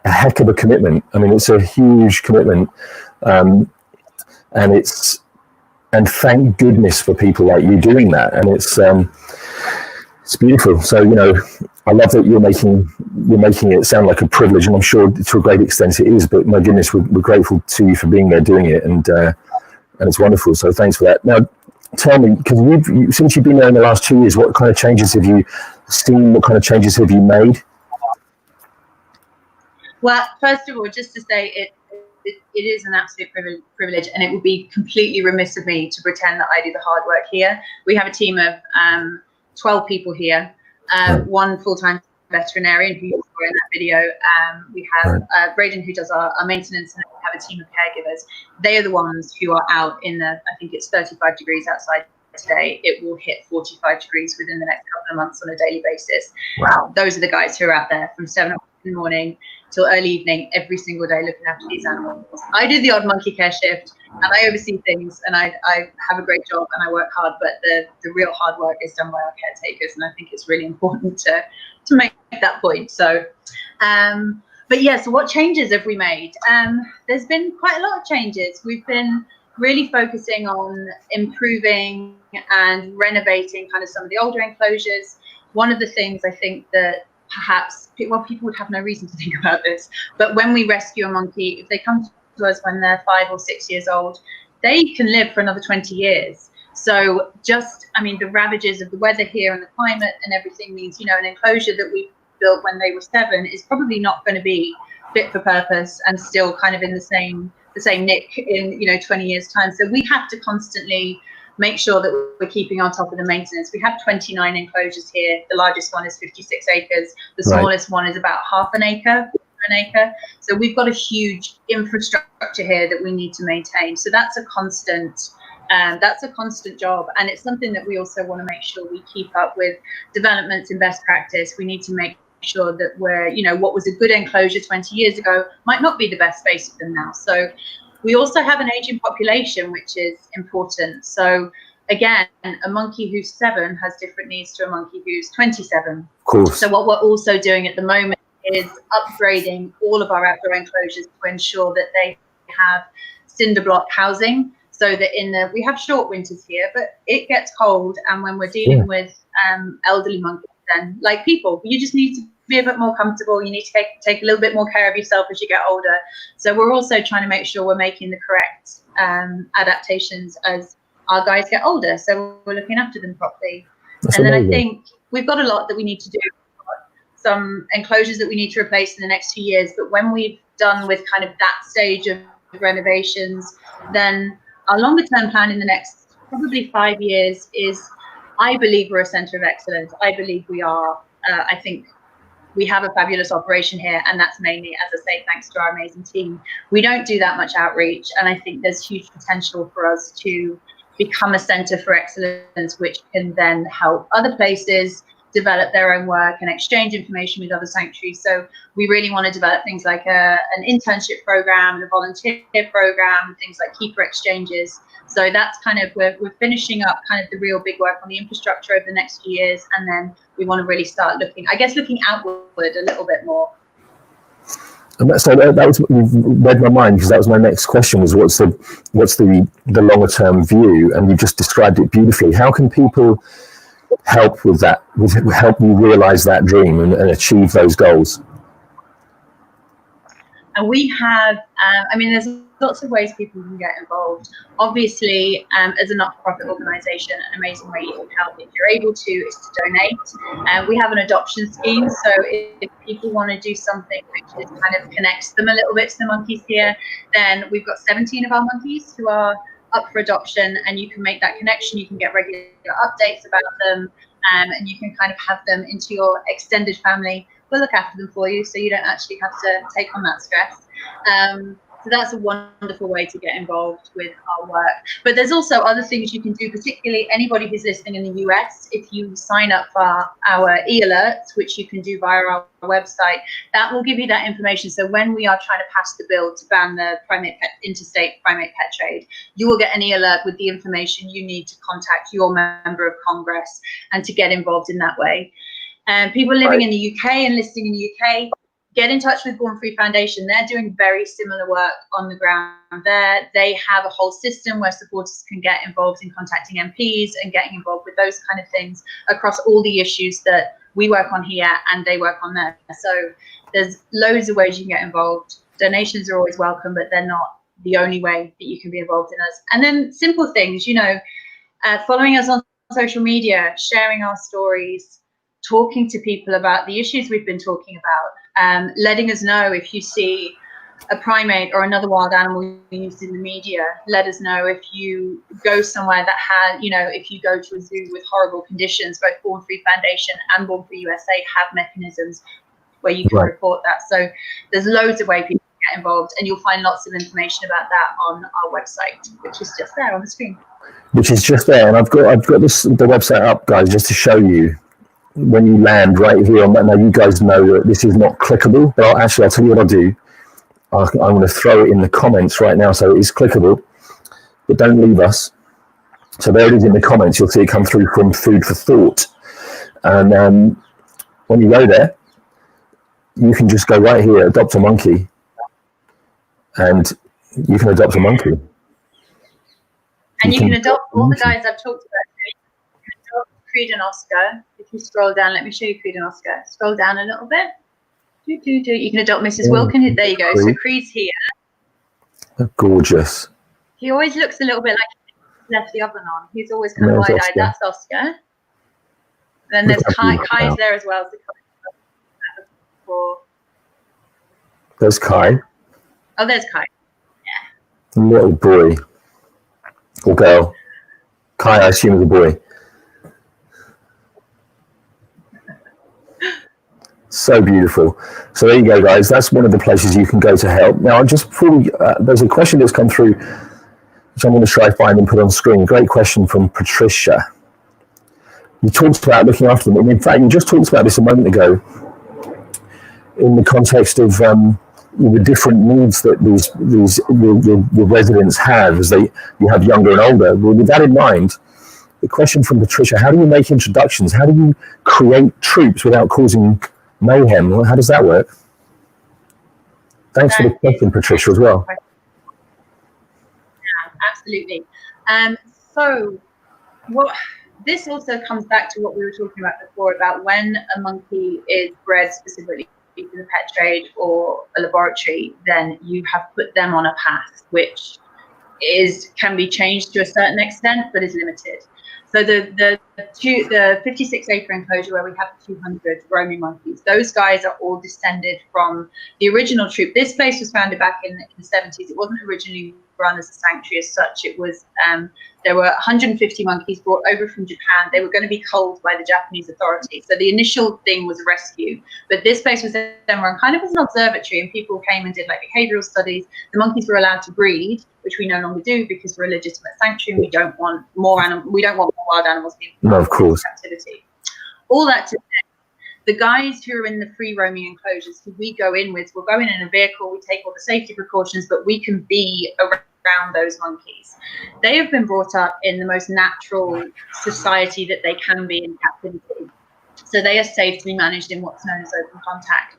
heck of a commitment. I mean, it's a huge commitment, and thank goodness for people like you doing that. And it's beautiful. So, I love that you're making it sound like a privilege, and I'm sure to a great extent it is. But my goodness, we're grateful to you for being there doing it, and it's wonderful. So thanks for that. Now, tell me, because since you've been there in the last 2 years, what kind of changes have you seen? What kind of changes have you made? Well, first of all, just to say it is an absolute privilege, and it would be completely remiss of me to pretend that I do the hard work here. We have a team of 12 people here, one full-time veterinarian who you saw in that video. We have Braden, who does our maintenance, and we have a team of caregivers. They are the ones who are out in I think it's 35 degrees outside today. It will hit 45 degrees within the next couple of months on a daily basis. Wow. Those are the guys who are out there from 7 o'clock in the morning till early evening every single day looking after these animals. I do the odd monkey care shift, and I oversee things, and I have a great job and I work hard, but the real hard work is done by our caretakers, and I think it's really important to make that point. So but yeah, so what changes have we made? There's been quite a lot of changes. We've been really focusing on improving and renovating kind of some of the older enclosures. One of the things I think that perhaps, well, people would have no reason to think about this, but when we rescue a monkey, if they come to us when they're 5 or 6 years old, they can live for another 20 years. So the ravages of the weather here and the climate and everything means, an enclosure that we built when they were 7 is probably not going to be fit for purpose and still kind of in the same nick in 20 years time. So we have to constantly make sure that we're keeping on top of the maintenance. We have 29 enclosures here. The largest one is 56 acres. The smallest one is about half an acre. So we've got a huge infrastructure here that we need to maintain. So that's a constant job, and it's something that we also want to make sure we keep up with developments in best practice. We need to make sure that we're, what was a good enclosure 20 years ago might not be the best space for them now. So we also have an aging population, which is important. So again, a monkey who's 7 has different needs to a monkey who's 27. Of course. So what we're also doing at the moment is upgrading all of our outdoor enclosures to ensure that they have cinder block housing, so that we have short winters here, but it gets cold, and when we're dealing with elderly monkeys, then like people, you just need to be a bit more comfortable. You need to take a little bit more care of yourself as you get older. So we're also trying to make sure we're making the correct adaptations as our guys get older, so we're looking after them properly. That's and amazing. Then I think we've got a lot that we need to do. Some enclosures that we need to replace in the next 2 years, but when we've done with kind of that stage of renovations, then our longer term plan in the next probably 5 years is, I believe we're a centre of excellence. I believe we are. I think we have a fabulous operation here, and that's mainly, as I say, thanks to our amazing team. We don't do that much outreach, and I think there's huge potential for us to become a centre for excellence, which can then help other places develop their own work and exchange information with other sanctuaries. So we really want to develop things like an internship program and a volunteer program, things like keeper exchanges. So that's kind of, we're finishing up kind of the real big work on the infrastructure over the next few years, and then we want to really start looking outward a little bit more. And so that was, you've read my mind, because that was my next question, was what's the longer term view, and you just described it beautifully. How can people help with that, help you realize that dream and achieve those goals? And we have, there's lots of ways people can get involved. Obviously, as a not-for-profit organisation, an amazing way you can help, if you're able to, is to donate. We have an adoption scheme, so if people want to do something which is kind of connects them a little bit to the monkeys here, then we've got 17 of our monkeys who are up for adoption, and you can make that connection. You can get regular updates about them, and you can kind of have them into your extended family. We'll look after them for you, so you don't actually have to take on that stress. So that's a wonderful way to get involved with our work. But there's also other things you can do, particularly anybody who's listening in the US. If you sign up for our e-alerts, which you can do via our website, that will give you that information. So when we are trying to pass the bill to ban the interstate primate pet trade, you will get an e-alert with the information you need to contact your member of Congress and to get involved in that way. And people living in the UK and listening in the UK, get in touch with Born Free Foundation. They're doing very similar work on the ground there. They have a whole system where supporters can get involved in contacting MPs and getting involved with those kind of things across all the issues that we work on here and they work on there. So there's loads of ways you can get involved. Donations are always welcome, but they're not the only way that you can be involved in us. And then simple things, following us on social media, sharing our stories, talking to people about the issues we've been talking about, letting us know if you see a primate or another wild animal used in the media. Let us know if you go somewhere that has, if you go to a zoo with horrible conditions. Both Born Free Foundation and Born Free USA have mechanisms where you can report that. So there's loads of ways people can get involved, and you'll find lots of information about that on our website, which is just there on the screen. Which is just there, and I've got the website up, guys, just to show you. When you land right here on that, now you guys know that this is not clickable, but I'll tell you what I'll do. I'm going to throw it in the comments right now, so it is clickable, but don't leave us. So there it is in the comments. You'll see it come through from Food for Thought, and when you go there, you can just go right here, adopt a monkey, and you can adopt a monkey. And you can adopt all the guys I've talked about. Creed and Oscar. If you scroll down, let me show you Creed and Oscar. Scroll down a little bit. You can adopt Mrs. Wilkins. There you go. So Creed's here. Gorgeous. He always looks a little bit like he left the oven on. He's always kind of wide-eyed. That's Oscar. Then there's Kai. Kai's there as well. There's Kai. Oh, there's Kai. Yeah. Little boy. Or girl. Kai, I assume, is a boy. So beautiful. So there you go, guys. That's one of the places you can go to help. Now, just before we, there's a question that's come through, which I'm going to try to find and put on screen. Great question from Patricia. You talked about looking after them, and in fact, you just talked about this a moment ago in the context of the different needs that your residents have as you have younger and older. Well, with that in mind, the question from Patricia: how do you make introductions? How do you create troops without causing mayhem? How does that work? Thanks for the question, Patricia, as well. Yeah, absolutely. So this also comes back to what we were talking about before about when a monkey is bred specifically for the pet trade or a laboratory, then you have put them on a path which can be changed to a certain extent, but is limited. So the 56-acre enclosure where we have 200 roaming monkeys, those guys are all descended from the original troop. This place was founded back in the 70s. It wasn't originally run as a sanctuary as such. It was there were 150 monkeys brought over from Japan. They were going to be culled by the Japanese authorities. So the initial thing was a rescue, but this place was then run kind of as an observatory, and people came and did like behavioral studies. The monkeys were allowed to breed, which we no longer do because we're a legitimate sanctuary. And we don't want more wild animals being of course captivity. All that to say, the guys who are in the free roaming enclosures who we go in with, we'll go in a vehicle, we take all the safety precautions, but we can be around those monkeys. They have been brought up in the most natural society that they can be in captivity. So they are safe to be managed in what's known as open contact.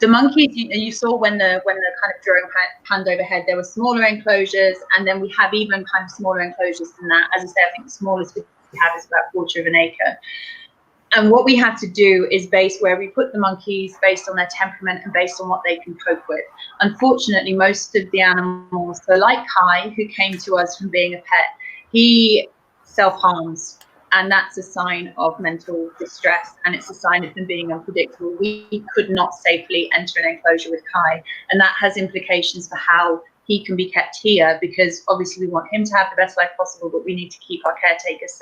The monkeys, you saw when the kind of drone panned overhead, there were smaller enclosures, and then we have even kind of smaller enclosures than that. As I say, I think the smallest we have is about 1/4 of an acre. And what we had to do is base where we put the monkeys based on their temperament and based on what they can cope with. Unfortunately, most of the animals, so like Kai, who came to us from being a pet, he self-harms. And that's a sign of mental distress, and it's a sign of them being unpredictable. We could not safely enter an enclosure with Kai, and that has implications for how he can be kept here, because obviously we want him to have the best life possible, but we need to keep our caretakers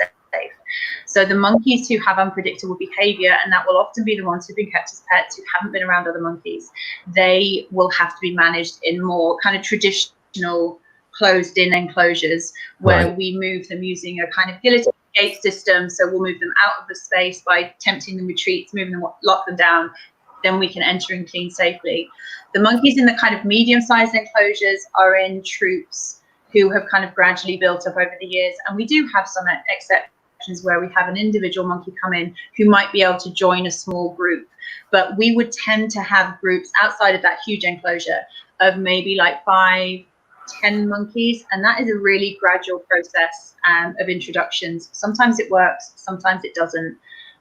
So the monkeys who have unpredictable behavior, and that will often be the ones who've been kept as pets who haven't been around other monkeys, they will have to be managed in more kind of traditional closed-in enclosures where we move them using a kind of guillotine gate system. So we'll move them out of the space by tempting them retreats, moving them, lock them down, then we can enter and clean safely. The monkeys in the kind of medium-sized enclosures are in troops who have kind of gradually built up over the years. And we do have some exceptions where we have an individual monkey come in who might be able to join a small group. But we would tend to have groups outside of that huge enclosure of maybe like 5-10 monkeys. And that is a really gradual process of introductions. Sometimes it works, sometimes it doesn't.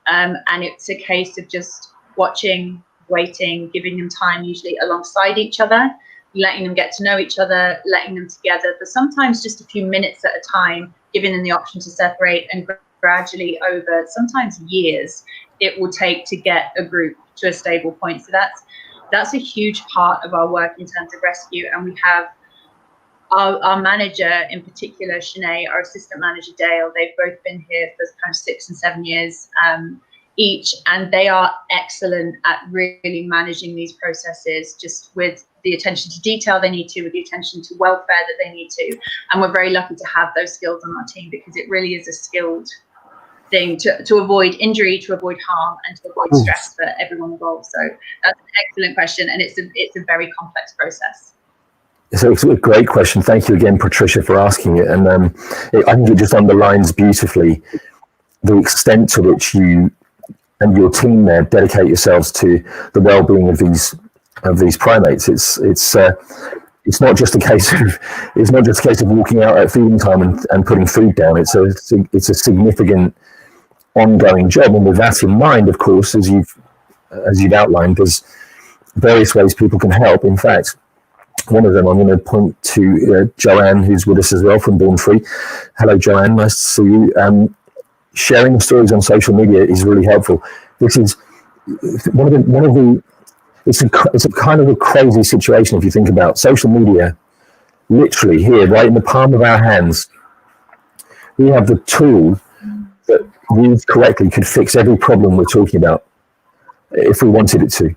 And it's a case of just watching, waiting, giving them time, usually alongside each other, letting them get to know each other, letting them together for sometimes just a few minutes at a time, giving them the option to separate, and gradually over sometimes years it will take to get a group to a stable point. So that's a huge part of our work in terms of rescue. And we have our manager in particular, Shanae, our assistant manager, Dale. They've both been here for kind of 6 and 7 years each, and they are excellent at really managing these processes, just with the attention to detail they need to, with the attention to welfare that they need to. And we're very lucky to have those skills on our team, because it really is a skilled thing to avoid injury, to avoid harm, and to avoid stress for everyone involved. So that's an excellent question, and it's a very complex process. So it's a great question. Thank you again, Patricia, for asking it. And I think it just underlines beautifully the extent to which you and your team there dedicate yourselves to the well-being of these primates. It's not just a case of walking out at feeding time and putting food down. It's a significant ongoing job. And with that in mind, of course, as you've outlined, there's various ways people can help. In fact, one of them I'm going to point to Joanne, who's with us as well from Born Free. Hello, Joanne. Nice to see you. Sharing the stories on social media is really helpful. This is it's a kind of a crazy situation if you think about social media. Literally here, right in the palm of our hands, we have the tool that used correctly could fix every problem we're talking about if we wanted it to.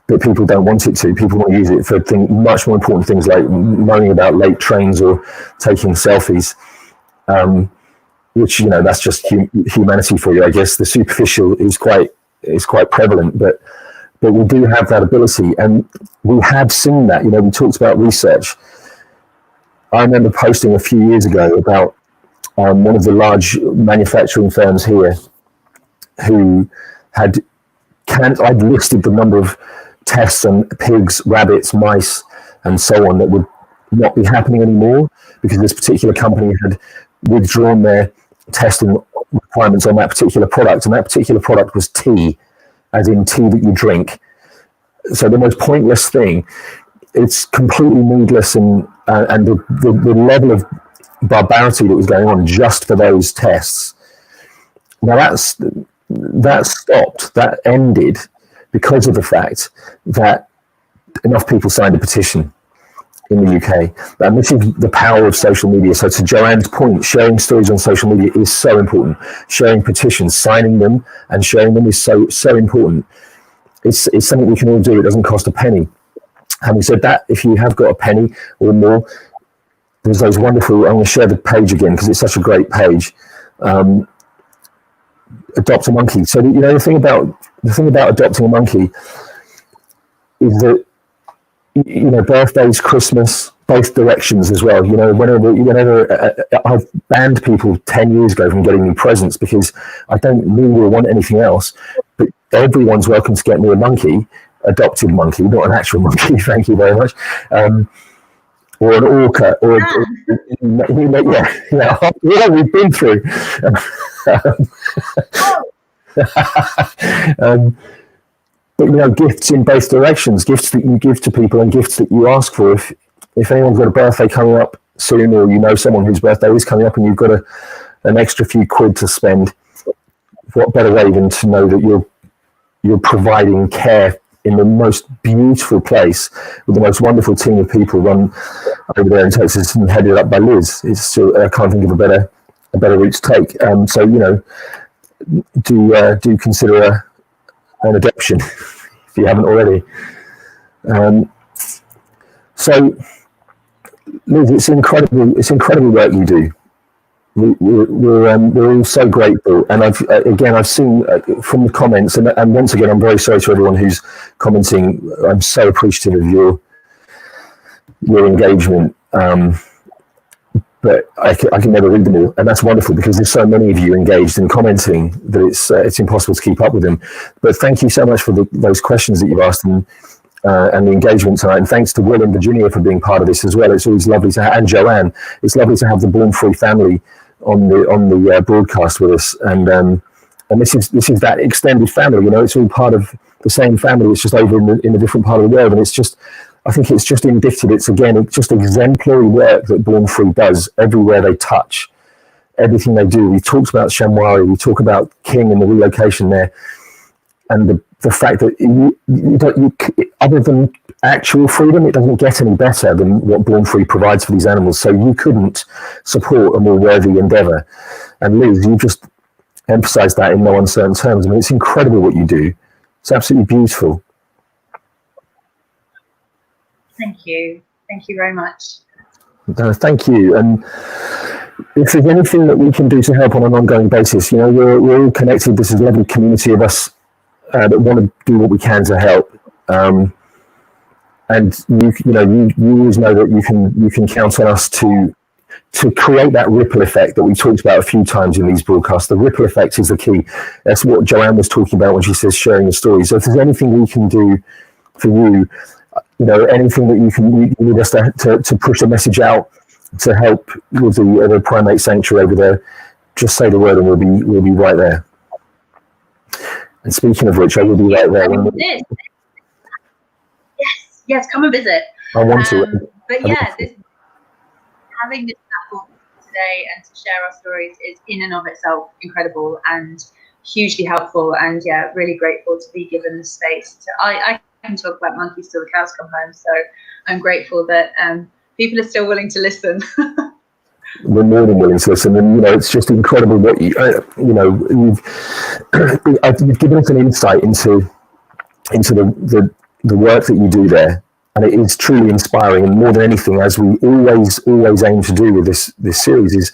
But people don't want it to. People want to use it for much more important things like moaning about late trains or taking selfies, which, that's just humanity for you. I guess the superficial is quite prevalent, but we do have that ability, and we have seen that. We talked about research. I remember posting a few years ago about one of the large manufacturing firms here who I'd listed the number of tests on pigs, rabbits, mice, and so on that would not be happening anymore because this particular company had withdrawn their testing requirements on that particular product, and that particular product was tea, as in tea that you drink. So the most pointless thing, it's completely needless, and the level of barbarity that was going on just for those tests. Now that stopped, that ended because of the fact that enough people signed a petition in the UK. And this is the power of social media. So to Joanne's point, sharing stories on social media is so important. Sharing petitions, signing them and sharing them is so important. It's something we can all do. It doesn't cost a penny. Having said that, if you have got a penny or more, there's those wonderful, I'm going to share the page again because it's such a great page. Adopt a monkey. So the thing about adopting a monkey is that birthdays, Christmas, both directions as well. Whenever I've banned people 10 years ago from getting me presents because I don't need or want anything else. But everyone's welcome to get me a monkey, adopted monkey, not an actual monkey. Thank you very much. Or an orca, or what we've been through. But gifts in both directions, gifts that you give to people and gifts that you ask for. If anyone's got a birthday coming up soon, or someone whose birthday is coming up and you've got an extra few quid to spend, what better way than to know that you're providing care in the most beautiful place with the most wonderful team of people run over there in Texas and headed up by Liz. I can't think of a better a better route to take. So, you know, do consider an adoption if you haven't already. So, Liz, it's incredible work you do. We're all so grateful, and I've seen from the comments, and once again, I'm very sorry to everyone who's commenting. I'm so appreciative of your engagement, but I can never read them all, and that's wonderful because there's so many of you engaged and commenting that it's impossible to keep up with them. But thank you so much for those questions that you've asked and the engagement tonight, and thanks to Will and Virginia for being part of this as well. It's always lovely to and Joanne. It's lovely to have the Born Free family on the broadcast with us, and this is that extended family. You know, it's all part of the same family. It's just over in a different part of the world, and I think it's just indicative. It's just exemplary work that Born Free does everywhere they touch, everything they do. We talked about Shamwari, we talk about King and the relocation there, and the fact that you other than actual freedom, it doesn't get any better than what Born Free provides for these animals. So you couldn't support a more worthy endeavour. And Liz, you just emphasised that in no uncertain terms. I mean, it's incredible what you do. It's absolutely beautiful. Thank you. Thank you very much. Thank you. And if there's anything that we can do to help on an ongoing basis, you know, we're all connected. This is a lovely community of us that want to do what we can to help. And you always know that you can count on us to create that ripple effect that we talked about a few times in these broadcasts. The ripple effect is the key. That's what Joanne was talking about when she says sharing the story. So if there's anything we can do for you, you know, anything that you need us to push the message out to help with the primate sanctuary over there, just say the word and we'll be right there. And speaking of which, I will be right there. Yes, come and visit. I want to. But yeah, having this platform today and to share our stories is in and of itself incredible and hugely helpful. And yeah, really grateful to be given the space. I can talk about monkeys till the cows come home. So I'm grateful that people are still willing to listen. We're more than willing to listen, and you know, it's just incredible what you've given us an insight into the work that you do there, and it is truly inspiring. And more than anything, as we always aim to do with this series, is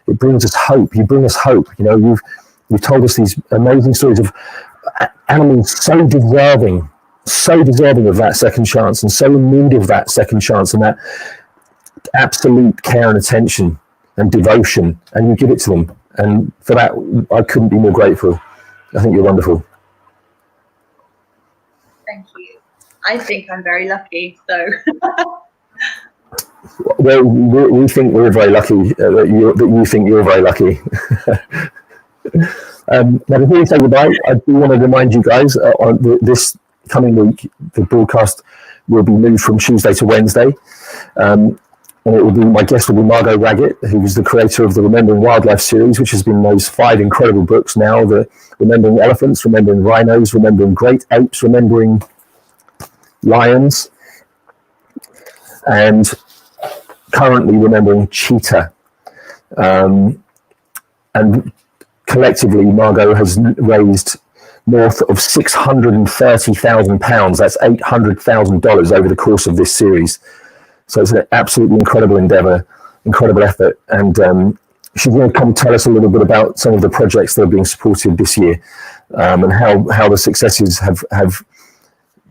it brings us hope. You bring us hope. You know, you've told us these amazing stories of animals so deserving of that second chance, and so in need of that second chance, and that absolute care and attention and devotion, and you give it to them. And for that, I couldn't be more grateful. I think you're wonderful. Thank you. I think I'm very lucky, so. Well, we think we're very lucky that you think you're very lucky. Now, before we say goodbye, I do want to remind you guys on this coming week, the broadcast will be moved from Tuesday to Wednesday. And it will be, my guest will be Margot Raggett, who is the creator of the Remembering Wildlife series, which has been those 5 incredible books now, the Remembering Elephants, Remembering Rhinos, Remembering Great Apes, Remembering Lions, and currently Remembering Cheetah. And collectively, Margot has raised north of £630,000. That's $800,000 over the course of this series. So it's an absolutely incredible endeavour, incredible effort. And she's going to come tell us a little bit about some of the projects that are being supported this year, and how the successes have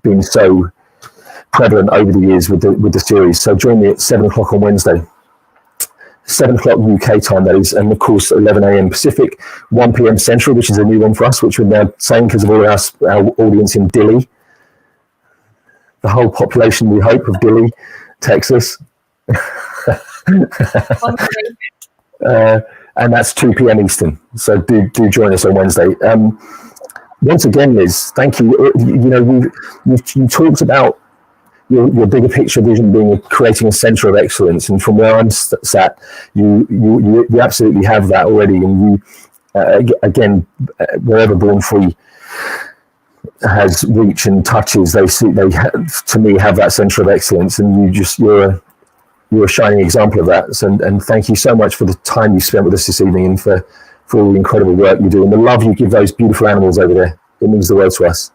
been so prevalent over the years with the series. So join me at 7:00 on Wednesday. 7:00 UK time, that is, and of course 11 a.m. Pacific, 1 p.m. Central, which is a new one for us, which we're now saying because of all our audience in Dilley. The whole population, we hope, of Dilley, Texas. And that's 2 p.m. Eastern. So do join us on Wednesday. Once again, Liz, thank you. You know, you talked about your bigger picture vision being creating a centre of excellence, and from where I'm sat, you absolutely have that already. And you, again, wherever Born Free has reach and touches, they to me have that centre of excellence, and you're you're a shining example of that. So, and thank you so much for the time you spent with us this evening, and for all the incredible work you do and the love you give those beautiful animals over there. It means the world to us.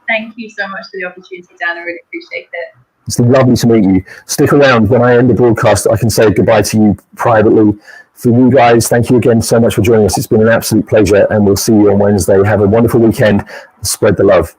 Thank you so much for the opportunity, Dan. I really appreciate it. It's lovely to meet you. Stick around. When I end the broadcast, I can say goodbye to you privately. For you guys, thank you again so much for joining us. It's been an absolute pleasure, and we'll see you on Wednesday. Have a wonderful weekend. Spread the love.